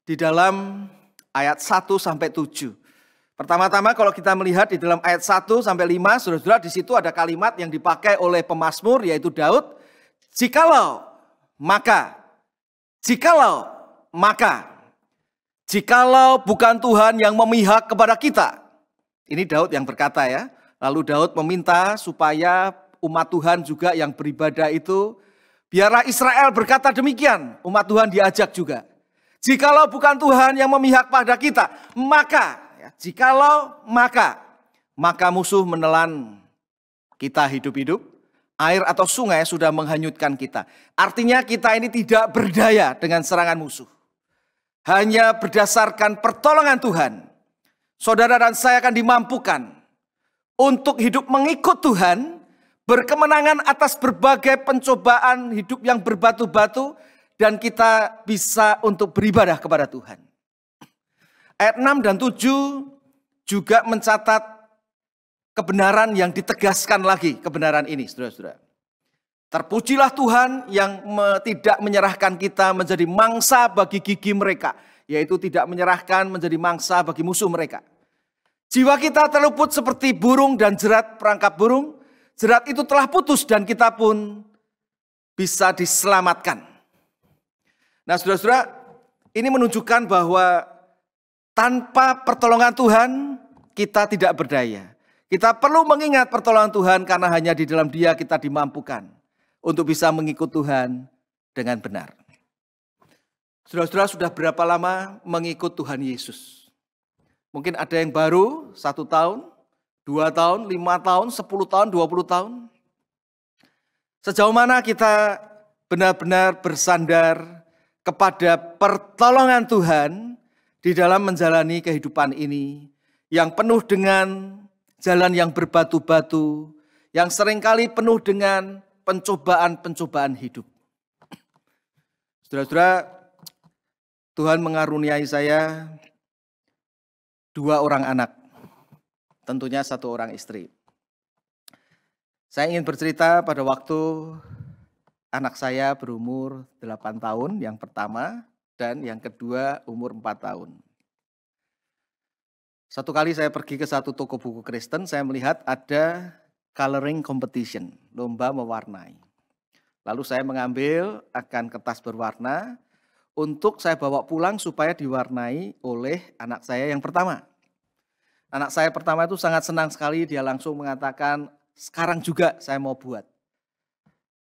di dalam ayat 1 sampai 7. Pertama-tama kalau kita melihat di dalam ayat 1 sampai 5, saudara-saudara, di situ ada kalimat yang dipakai oleh pemazmur yaitu Daud, jikalau bukan Tuhan yang memihak kepada kita. Ini Daud yang berkata ya. Lalu Daud meminta supaya umat Tuhan juga yang beribadah itu, biarlah Israel berkata demikian. Umat Tuhan diajak juga. Jikalau bukan Tuhan yang memihak pada kita, maka musuh menelan kita hidup-hidup, air atau sungai sudah menghanyutkan kita. Artinya kita ini tidak berdaya dengan serangan musuh. Hanya berdasarkan pertolongan Tuhan, saudara dan saya akan dimampukan untuk hidup mengikut Tuhan, berkemenangan atas berbagai pencobaan hidup yang berbatu-batu, dan kita bisa untuk beribadah kepada Tuhan. Ayat 6 dan 7 juga mencatat kebenaran yang ditegaskan lagi, kebenaran ini, saudara-saudara. Terpujilah Tuhan yang tidak menyerahkan kita menjadi mangsa bagi gigi mereka, yaitu tidak menyerahkan menjadi mangsa bagi musuh mereka. Jiwa kita terluput seperti burung dan jerat perangkap burung. Jerat itu telah putus dan kita pun bisa diselamatkan. Nah, saudara-saudara, ini menunjukkan bahwa tanpa pertolongan Tuhan, kita tidak berdaya. Kita perlu mengingat pertolongan Tuhan karena hanya di dalam Dia kita dimampukan untuk bisa mengikut Tuhan dengan benar. Saudara-saudara, sudah berapa lama mengikut Tuhan Yesus? Mungkin ada yang baru 1 tahun, 2 tahun, 5 tahun, 10 tahun, 20 tahun. Sejauh mana kita benar-benar bersandar kepada pertolongan Tuhan di dalam menjalani kehidupan ini yang penuh dengan jalan yang berbatu-batu, yang seringkali penuh dengan pencobaan-pencobaan hidup. Saudara-saudara, Tuhan mengaruniai saya 2 orang anak, tentunya 1 orang istri. Saya ingin bercerita pada waktu anak saya berumur 8 tahun yang pertama dan yang kedua umur 4 tahun. Satu kali saya pergi ke satu toko buku Kristen, saya melihat ada coloring competition, lomba mewarnai. Lalu saya mengambil akan kertas berwarna untuk saya bawa pulang supaya diwarnai oleh anak saya yang pertama. Anak saya pertama itu sangat senang sekali, dia langsung mengatakan, sekarang juga saya mau buat.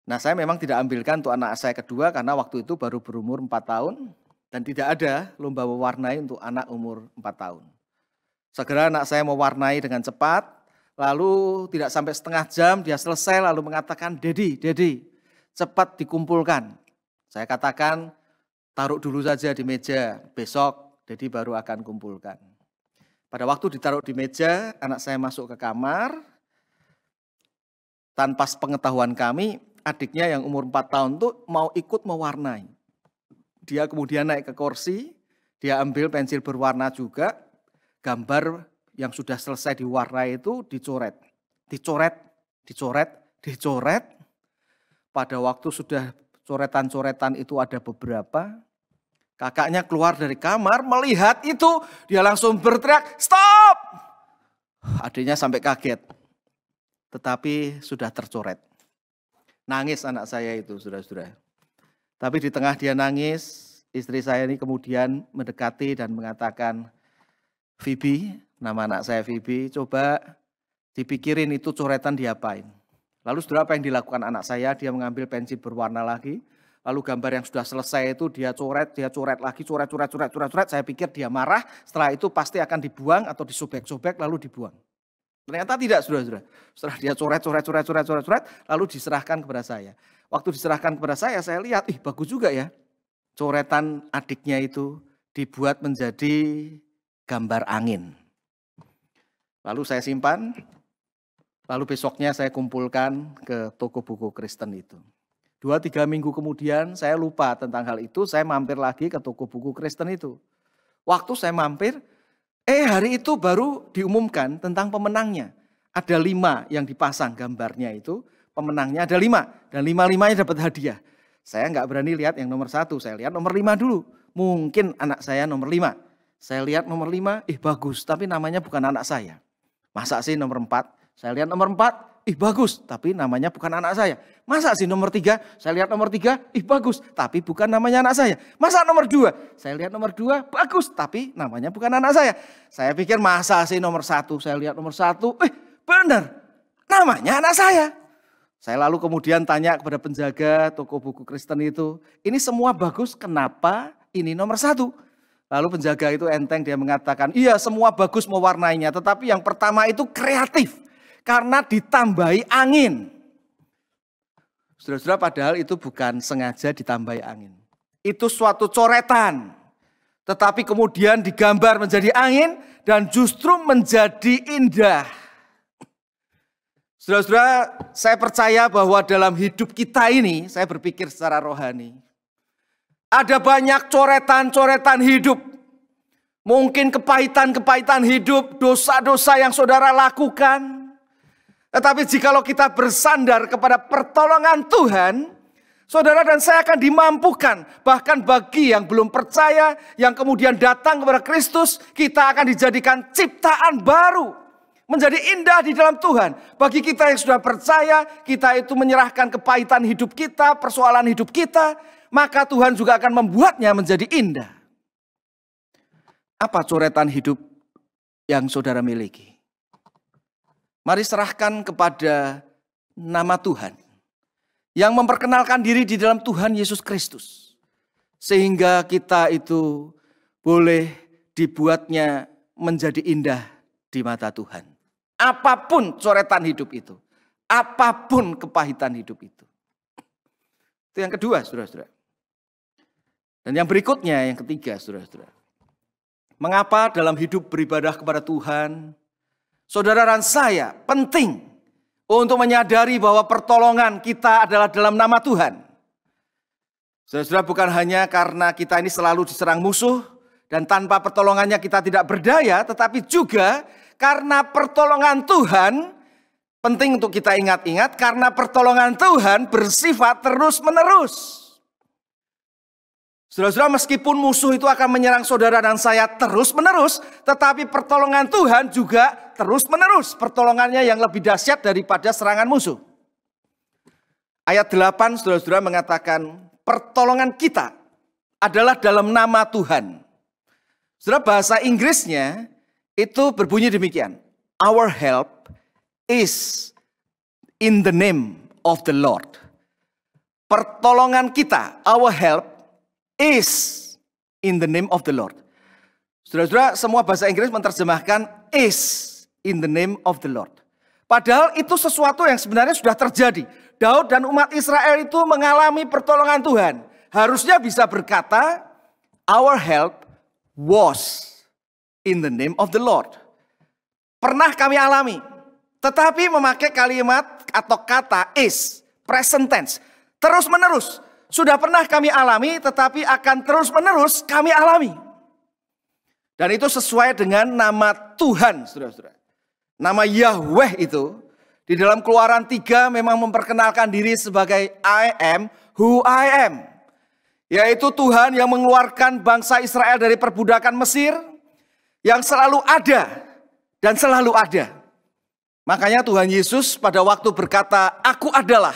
Nah, saya memang tidak ambilkan untuk anak saya kedua karena waktu itu baru berumur 4 tahun dan tidak ada lomba mewarnai untuk anak umur 4 tahun. Segera anak saya mewarnai dengan cepat, lalu tidak sampai setengah jam dia selesai lalu mengatakan, Dedi, cepat dikumpulkan. Saya katakan, taruh dulu saja di meja, besok Dedi baru akan kumpulkan. Pada waktu ditaruh di meja, anak saya masuk ke kamar, tanpa sepengetahuan kami, adiknya yang umur 4 tahun tuh mau ikut mewarnai. Dia kemudian naik ke kursi, dia ambil pensil berwarna juga, gambar yang sudah selesai diwarnai itu dicoret. Dicoret. Pada waktu sudah coretan-coretan itu ada beberapa, kakaknya keluar dari kamar melihat itu, dia langsung berteriak, "Stop!" Adiknya sampai kaget, tetapi sudah tercoret. Nangis anak saya itu, saudara-saudara. Tapi di tengah dia nangis, istri saya ini kemudian mendekati dan mengatakan, "Phoebe," nama anak saya Phoebe, "coba dipikirin itu coretan diapain." Lalu saudara, apa yang dilakukan anak saya? Dia mengambil pensil berwarna lagi, lalu gambar yang sudah selesai itu dia coret lagi, coret. Saya pikir dia marah, setelah itu pasti akan dibuang atau disobek-sobek lalu dibuang. Ternyata tidak, saudara-saudara. Setelah dia coret, lalu diserahkan kepada saya. Waktu diserahkan kepada saya lihat, bagus juga ya. Coretan adiknya itu dibuat menjadi gambar angin. Lalu saya simpan, lalu besoknya saya kumpulkan ke toko buku Kristen itu. 2-3 minggu kemudian saya lupa tentang hal itu, saya mampir lagi ke toko buku Kristen itu. Waktu saya mampir, hari itu baru diumumkan tentang pemenangnya. Ada 5 yang dipasang gambarnya itu, pemenangnya ada 5, dan 5-5-nya dapat hadiah. Saya nggak berani lihat yang nomor 1, saya lihat nomor 5 dulu. Mungkin anak saya nomor 5. Saya lihat nomor 5, bagus, tapi namanya bukan anak saya. Masa sih nomor 4? Saya lihat nomor 4, bagus, tapi namanya bukan anak saya. Masa sih nomor 3? Saya lihat nomor 3, bagus, tapi bukan namanya anak saya. Masa nomor 2? Saya lihat nomor 2, bagus, tapi namanya bukan anak saya. Saya pikir masa sih nomor 1? Saya lihat nomor 1, benar, namanya anak saya. Saya lalu kemudian tanya kepada penjaga toko buku Kristen itu, "Ini semua bagus, kenapa ini nomor 1? Lalu penjaga itu enteng, dia mengatakan, "Iya, semua bagus mewarnainya, tetapi yang pertama itu kreatif karena ditambahi angin." Saudara-saudara, padahal itu bukan sengaja ditambahi angin. Itu suatu coretan, tetapi kemudian digambar menjadi angin dan justru menjadi indah. Saudara-saudara, saya percaya bahwa dalam hidup kita ini, saya berpikir secara rohani, ada banyak coretan-coretan hidup. Mungkin kepahitan-kepahitan hidup, dosa-dosa yang saudara lakukan. Tetapi jikalau kita bersandar kepada pertolongan Tuhan, saudara dan saya akan dimampukan. Bahkan bagi yang belum percaya, yang kemudian datang kepada Kristus, kita akan dijadikan ciptaan baru. Menjadi indah di dalam Tuhan. Bagi kita yang sudah percaya, kita itu menyerahkan kepahitan hidup kita, persoalan hidup kita, maka Tuhan juga akan membuatnya menjadi indah. Apa coretan hidup yang saudara miliki? Mari serahkan kepada nama Tuhan yang memperkenalkan diri di dalam Tuhan Yesus Kristus. Sehingga kita itu boleh dibuatnya menjadi indah di mata Tuhan. Apapun coretan hidup itu, apapun kepahitan hidup itu. Itu yang kedua, saudara-saudara. Dan yang berikutnya, yang ketiga, saudara-saudara. Mengapa dalam hidup beribadah kepada Tuhan, saudara dan saya penting untuk menyadari bahwa pertolongan kita adalah dalam nama Tuhan. Saudara-saudara, bukan hanya karena kita ini selalu diserang musuh dan tanpa pertolongannya kita tidak berdaya, tetapi juga karena pertolongan Tuhan, penting untuk kita ingat-ingat, karena pertolongan Tuhan bersifat terus-menerus. Saudara-saudara, meskipun musuh itu akan menyerang saudara dan saya terus-menerus, tetapi pertolongan Tuhan juga terus-menerus. Pertolongannya yang lebih dahsyat daripada serangan musuh. Ayat 8, saudara-saudara, mengatakan, pertolongan kita adalah dalam nama Tuhan. Saudara, bahasa Inggrisnya itu berbunyi demikian. Our help is in the name of the Lord. Pertolongan kita, our help is in the name of the Lord. Saudara-saudara, semua bahasa Inggris menerjemahkan is in the name of the Lord. Padahal itu sesuatu yang sebenarnya sudah terjadi. Daud dan umat Israel itu mengalami pertolongan Tuhan. Harusnya bisa berkata, our help was in the name of the Lord. Pernah kami alami Tetapi memakai kalimat atau kata is, present tense, terus menerus. Sudah pernah kami alami, tetapi akan terus menerus kami alami. Dan itu sesuai dengan nama Tuhan, saudara-saudara. Nama Yahweh itu di dalam Keluaran 3 memang memperkenalkan diri sebagai I am who I am. Yaitu Tuhan yang mengeluarkan bangsa Israel dari perbudakan Mesir, yang selalu ada dan selalu ada. Makanya Tuhan Yesus pada waktu berkata, aku adalah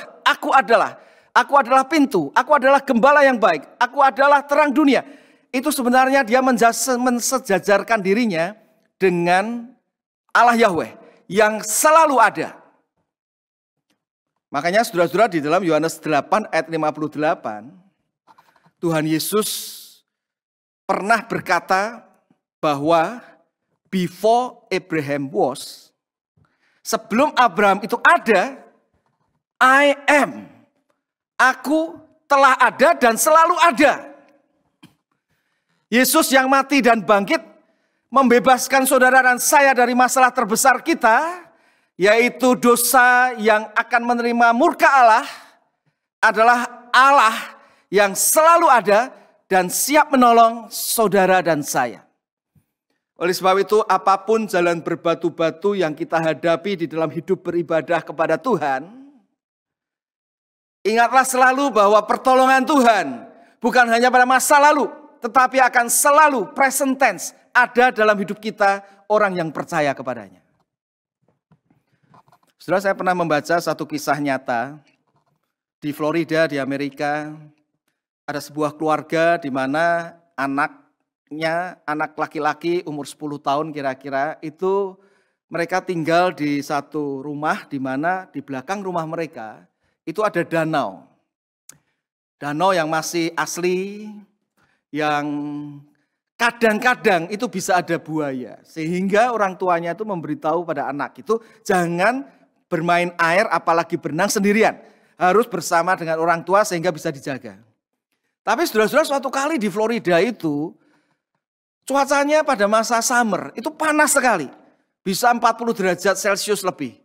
pintu, aku adalah gembala yang baik, aku adalah terang dunia. Itu sebenarnya dia mensejajarkan dirinya dengan Allah Yahweh yang selalu ada. Makanya saudara-saudara di dalam Yohanes 8 ayat 58, Tuhan Yesus pernah berkata bahwa before Abraham was, sebelum Abraham itu ada, I am. Aku telah ada dan selalu ada. Yesus yang mati dan bangkit membebaskan saudara dan saya dari masalah terbesar kita, yaitu dosa yang akan menerima murka Allah, adalah Allah yang selalu ada dan siap menolong saudara dan saya. Oleh sebab itu, apapun jalan berbatu-batu yang kita hadapi di dalam hidup beribadah kepada Tuhan, ingatlah selalu bahwa pertolongan Tuhan bukan hanya pada masa lalu, tetapi akan selalu present tense ada dalam hidup kita orang yang percaya kepadanya. Saudara, saya pernah membaca satu kisah nyata di Florida di Amerika. Ada sebuah keluarga di mana anak laki-laki umur 10 tahun kira-kira itu mereka tinggal di satu rumah di mana di belakang rumah mereka itu ada danau. Danau yang masih asli, yang kadang-kadang itu bisa ada buaya. Sehingga orang tuanya itu memberitahu pada anak itu jangan bermain air apalagi berenang sendirian. Harus bersama dengan orang tua sehingga bisa dijaga. Tapi saudara-saudara, suatu kali di Florida itu cuacanya pada masa summer itu panas sekali. Bisa 40 derajat Celcius lebih.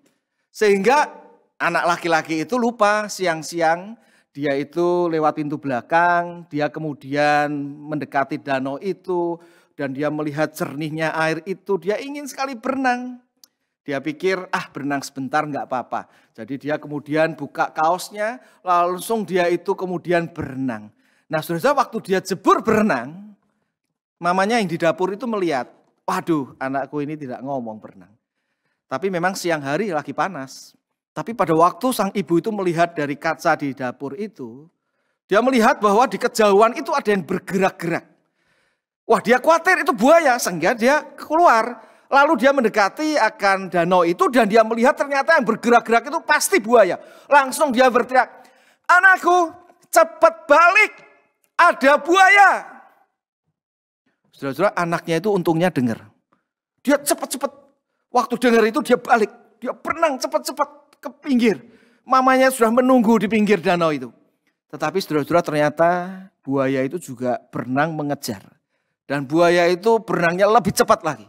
Sehingga anak laki-laki itu lupa siang-siang dia itu lewat pintu belakang. Dia kemudian mendekati danau itu. Dan dia melihat jernihnya air itu. Dia ingin sekali berenang. Dia pikir berenang sebentar nggak apa-apa. Jadi dia kemudian buka kaosnya. Langsung dia itu kemudian berenang. Nah saudara, waktu dia jebur berenang, mamanya yang di dapur itu melihat, waduh anakku ini tidak ngomong berenang. Tapi memang siang hari lagi panas. Tapi pada waktu sang ibu itu melihat dari kaca di dapur itu, dia melihat bahwa di kejauhan itu ada yang bergerak-gerak. Wah, dia khawatir itu buaya, sehingga dia keluar. Lalu dia mendekati akan danau itu dan dia melihat ternyata yang bergerak-gerak itu pasti buaya. Langsung dia berteriak, anakku cepat balik, ada buaya. Saudara-saudara, anaknya itu untungnya dengar. Dia cepat-cepat, waktu dengar itu dia balik. Dia berenang cepat-cepat ke pinggir. Mamanya sudah menunggu di pinggir danau itu. Tetapi saudara-saudara, ternyata buaya itu juga berenang mengejar. Dan buaya itu berenangnya lebih cepat lagi.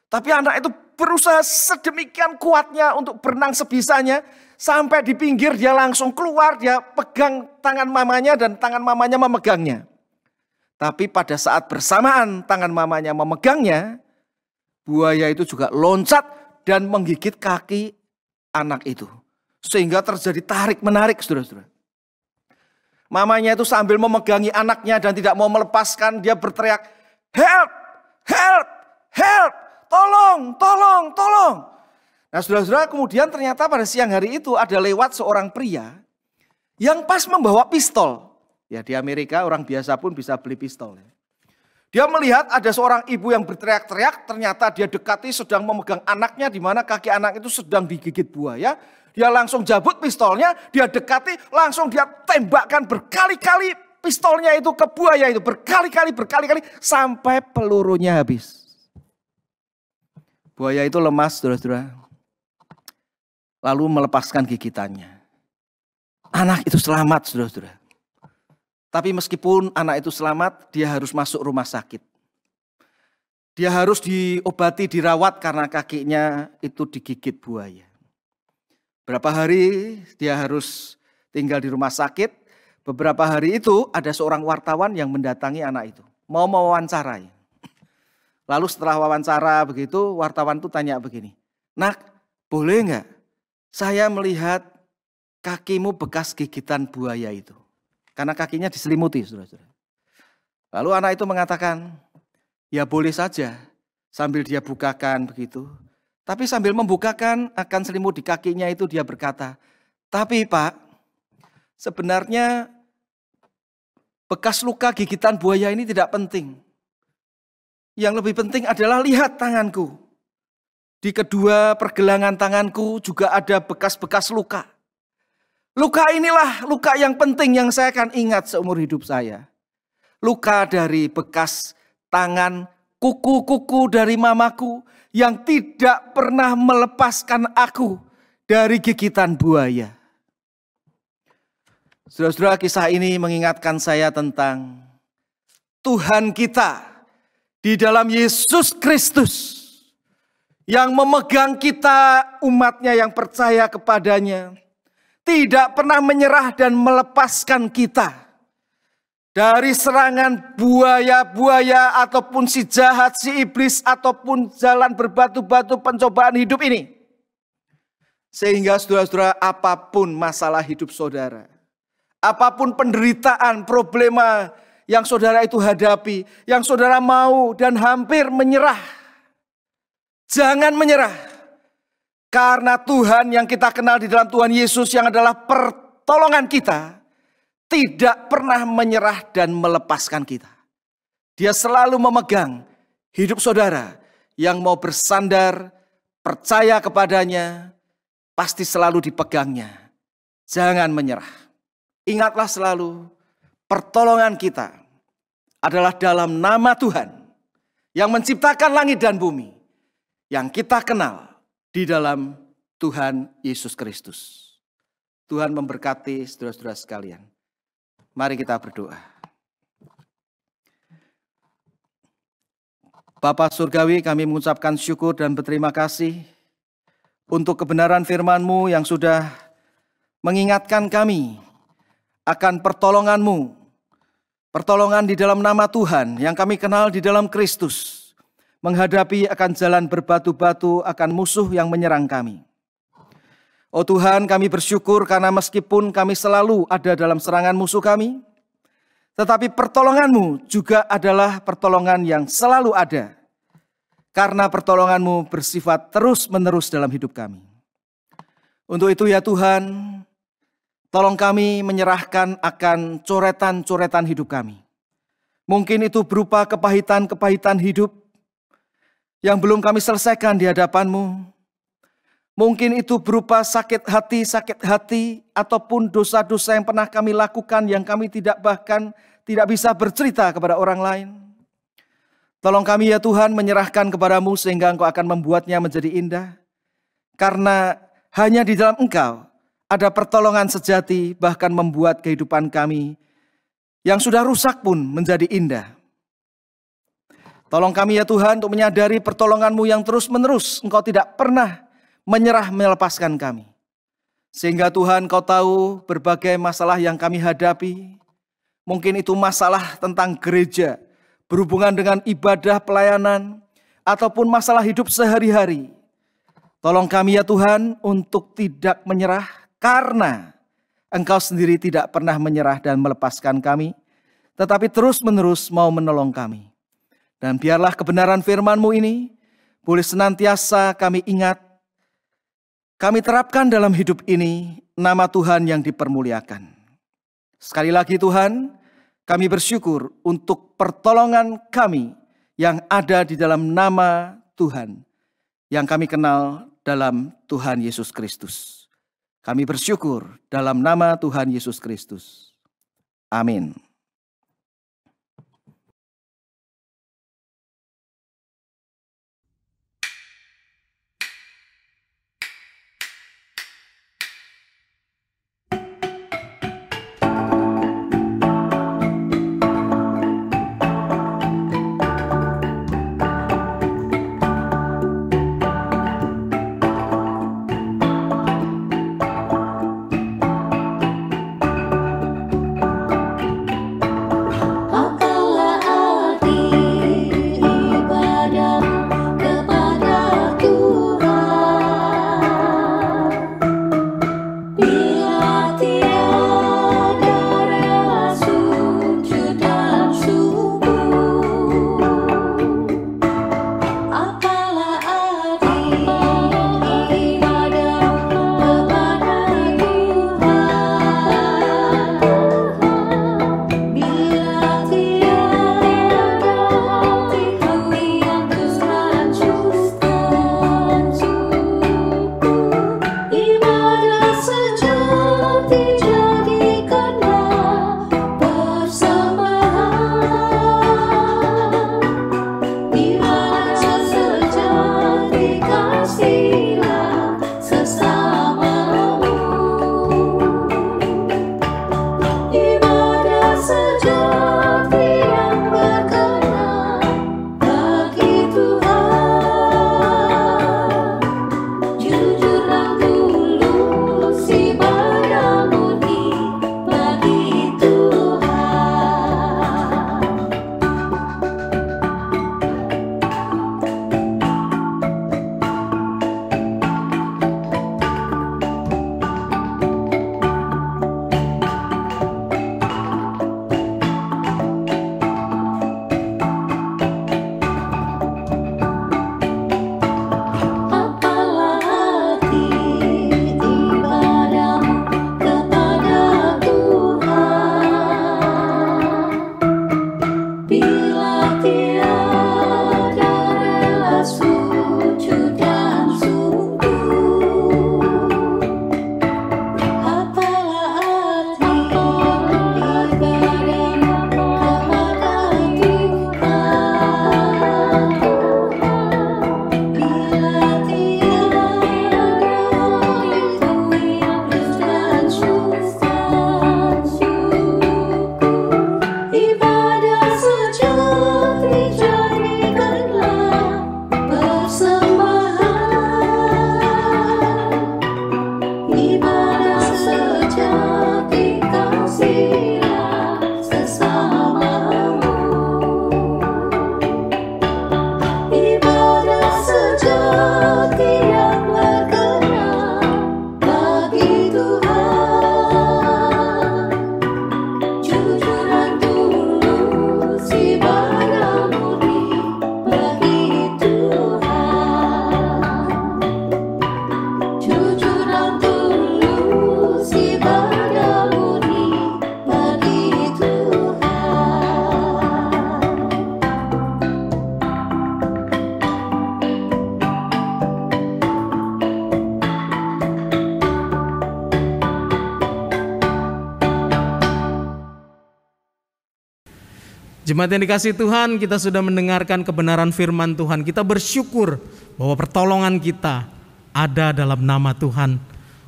Tapi anak itu berusaha sedemikian kuatnya untuk berenang sebisanya. Sampai di pinggir dia langsung keluar, dia pegang tangan mamanya dan tangan mamanya memegangnya. Tapi pada saat bersamaan tangan mamanya memegangnya, buaya itu juga loncat dan menggigit kaki anak itu. Sehingga terjadi tarik-menarik, saudara-saudara. Mamanya itu sambil memegangi anaknya dan tidak mau melepaskan, dia berteriak, help, help, help, tolong, tolong, tolong. Nah saudara-saudara, kemudian ternyata pada siang hari itu ada lewat seorang pria yang pas membawa pistol. Ya di Amerika orang biasa pun bisa beli pistol. Dia melihat ada seorang ibu yang berteriak-teriak, ternyata dia dekati sedang memegang anaknya di mana kaki anak itu sedang digigit buaya. Dia langsung jabut pistolnya, dia dekati, langsung dia tembakkan berkali-kali pistolnya itu ke buaya itu. Berkali-kali sampai pelurunya habis. Buaya itu lemas, saudara-saudara. Lalu melepaskan gigitannya. Anak itu selamat, saudara-saudara. Tapi meskipun anak itu selamat, dia harus masuk rumah sakit. Dia harus diobati, dirawat karena kakinya itu digigit buaya. Berapa hari dia harus tinggal di rumah sakit. Beberapa hari itu ada seorang wartawan yang mendatangi anak itu. Mau mewawancarai. Lalu setelah wawancara begitu, wartawan itu tanya begini. Nak, boleh enggak saya melihat kakimu bekas gigitan buaya itu? Karena kakinya diselimuti, saudara-saudara. Lalu anak itu mengatakan, ya boleh saja. Sambil dia bukakan begitu. Tapi sambil membukakan akan selimut di kakinya itu dia berkata, tapi Pak, sebenarnya bekas luka gigitan buaya ini tidak penting. Yang lebih penting adalah lihat tanganku. Di kedua pergelangan tanganku juga ada bekas-bekas luka. Luka inilah luka yang penting yang saya akan ingat seumur hidup saya. Luka dari bekas tangan, kuku-kuku dari mamaku yang tidak pernah melepaskan aku dari gigitan buaya. Saudara-saudara, kisah ini mengingatkan saya tentang Tuhan kita di dalam Yesus Kristus yang memegang kita umatnya yang percaya kepadanya. Tidak pernah menyerah dan melepaskan kita dari serangan buaya-buaya ataupun si jahat, si iblis ataupun jalan berbatu-batu pencobaan hidup ini. Sehingga saudara-saudara, apapun masalah hidup saudara, apapun penderitaan, problema yang saudara itu hadapi, yang saudara mau dan hampir menyerah, jangan menyerah. Karena Tuhan yang kita kenal di dalam Tuhan Yesus yang adalah pertolongan kita, tidak pernah menyerah dan melepaskan kita. Dia selalu memegang hidup saudara yang mau bersandar, percaya kepadanya, pasti selalu dipegangnya. Jangan menyerah. Ingatlah selalu, pertolongan kita adalah dalam nama Tuhan yang menciptakan langit dan bumi, yang kita kenal di dalam Tuhan Yesus Kristus. Tuhan memberkati saudara-saudara sekalian. Mari kita berdoa. Bapa Surgawi, kami mengucapkan syukur dan berterima kasih untuk kebenaran firman-Mu yang sudah mengingatkan kami akan pertolongan-Mu. Pertolongan di dalam nama Tuhan yang kami kenal di dalam Kristus. Menghadapi akan jalan berbatu-batu akan musuh yang menyerang kami. Oh Tuhan, kami bersyukur karena meskipun kami selalu ada dalam serangan musuh kami, tetapi pertolongan-Mu juga adalah pertolongan yang selalu ada. Karena pertolongan-Mu bersifat terus-menerus dalam hidup kami. Untuk itu ya Tuhan, tolong kami menyerahkan akan coretan-coretan hidup kami. Mungkin itu berupa kepahitan-kepahitan hidup yang belum kami selesaikan di hadapan-Mu. Mungkin itu berupa sakit hati, ataupun dosa-dosa yang pernah kami lakukan yang kami bahkan tidak bisa bercerita kepada orang lain. Tolong kami ya Tuhan menyerahkan kepada-Mu sehingga Engkau akan membuatnya menjadi indah. Karena hanya di dalam Engkau ada pertolongan sejati, bahkan membuat kehidupan kami yang sudah rusak pun menjadi indah. Tolong kami ya Tuhan untuk menyadari pertolongan-Mu yang terus-menerus. Engkau tidak pernah menyerah melepaskan kami. Sehingga Tuhan, Kau tahu berbagai masalah yang kami hadapi. Mungkin itu masalah tentang gereja, berhubungan dengan ibadah pelayanan, ataupun masalah hidup sehari-hari. Tolong kami ya Tuhan untuk tidak menyerah, karena Engkau sendiri tidak pernah menyerah dan melepaskan kami, tetapi terus-menerus mau menolong kami. Dan biarlah kebenaran firman-Mu ini boleh senantiasa kami ingat, kami terapkan dalam hidup ini, nama Tuhan yang dipermuliakan. Sekali lagi Tuhan, kami bersyukur untuk pertolongan kami yang ada di dalam nama Tuhan, yang kami kenal dalam Tuhan Yesus Kristus. Kami bersyukur dalam nama Tuhan Yesus Kristus. Amin. Jemaat yang dikasihi Tuhan, kita sudah mendengarkan kebenaran firman Tuhan. Kita bersyukur bahwa pertolongan kita ada dalam nama Tuhan.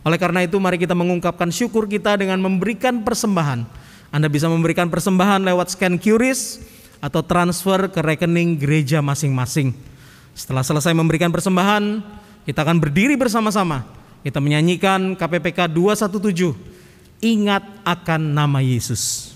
Oleh karena itu mari kita mengungkapkan syukur kita dengan memberikan persembahan. Anda bisa memberikan persembahan lewat scan QRIS atau transfer ke rekening gereja masing-masing. Setelah selesai memberikan persembahan, kita akan berdiri bersama-sama. Kita menyanyikan KPPK 217, Ingat akan Nama Yesus.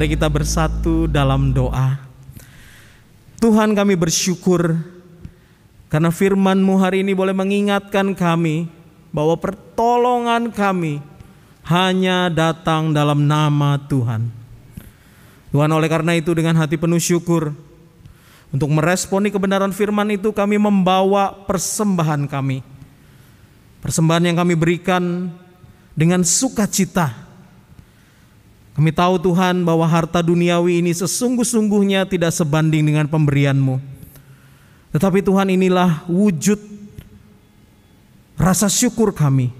Mari kita bersatu dalam doa. Tuhan, kami bersyukur karena firman-Mu hari ini boleh mengingatkan kami bahwa pertolongan kami hanya datang dalam nama Tuhan. Tuhan, oleh karena itu dengan hati penuh syukur, untuk meresponi kebenaran firman itu kami membawa persembahan kami. Persembahan yang kami berikan dengan sukacita. Kami tahu Tuhan bahwa harta duniawi ini sesungguh-sungguhnya tidak sebanding dengan pemberian-Mu. Tetapi Tuhan, inilah wujud rasa syukur kami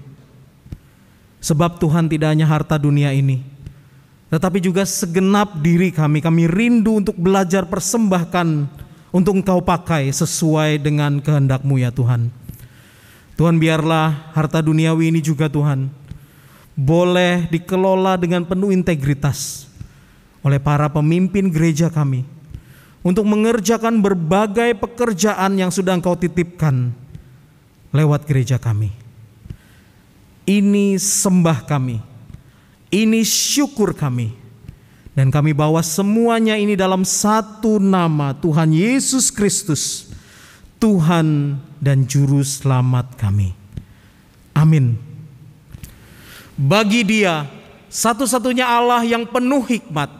Sebab Tuhan tidak hanya harta dunia ini, tetapi juga segenap diri kami. Kami rindu untuk belajar persembahkan untuk Engkau pakai sesuai dengan kehendak-Mu ya Tuhan. Tuhan, biarlah harta duniawi ini juga Tuhan boleh dikelola dengan penuh integritas oleh para pemimpin gereja kami untuk mengerjakan berbagai pekerjaan yang sudah Engkau titipkan lewat gereja kami. Ini sembah kami, ini syukur kami, dan kami bawa semuanya ini dalam satu nama, Tuhan Yesus Kristus, Tuhan dan Juru Selamat kami. Amin. Bagi Dia, satu-satunya Allah yang penuh hikmat,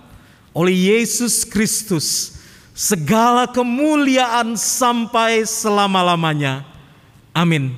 oleh Yesus Kristus, segala kemuliaan sampai selama-lamanya. Amin.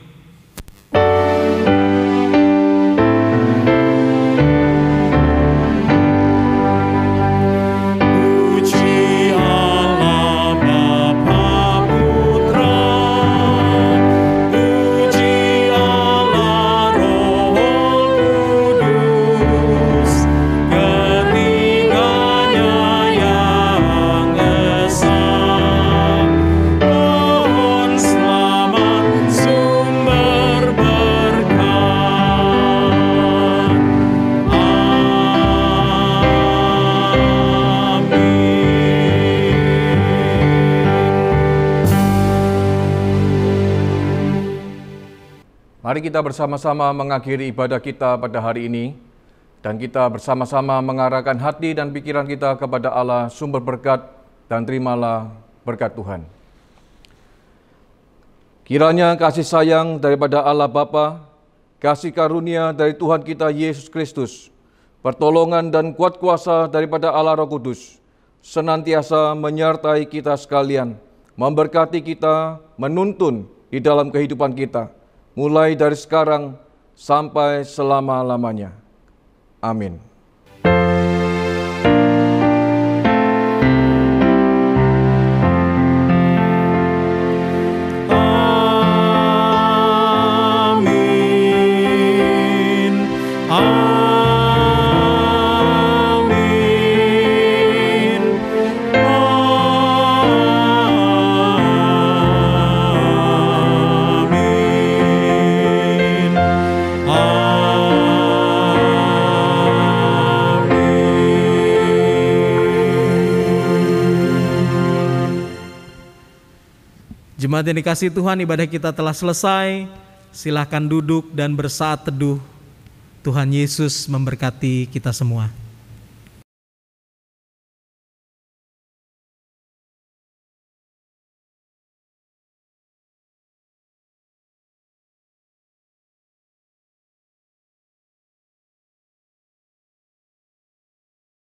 Mari kita bersama-sama mengakhiri ibadah kita pada hari ini, dan kita bersama-sama mengarahkan hati dan pikiran kita kepada Allah sumber berkat, dan terimalah berkat Tuhan. Kiranya kasih sayang daripada Allah Bapa, kasih karunia dari Tuhan kita Yesus Kristus, pertolongan dan kuat kuasa daripada Allah Roh Kudus, senantiasa menyertai kita sekalian, memberkati kita, menuntun di dalam kehidupan kita, mulai dari sekarang sampai selama-lamanya. Amin. Jemaat yang dikasihi Tuhan, ibadah kita telah selesai. Silakan duduk dan bersaat teduh. Tuhan Yesus memberkati kita semua.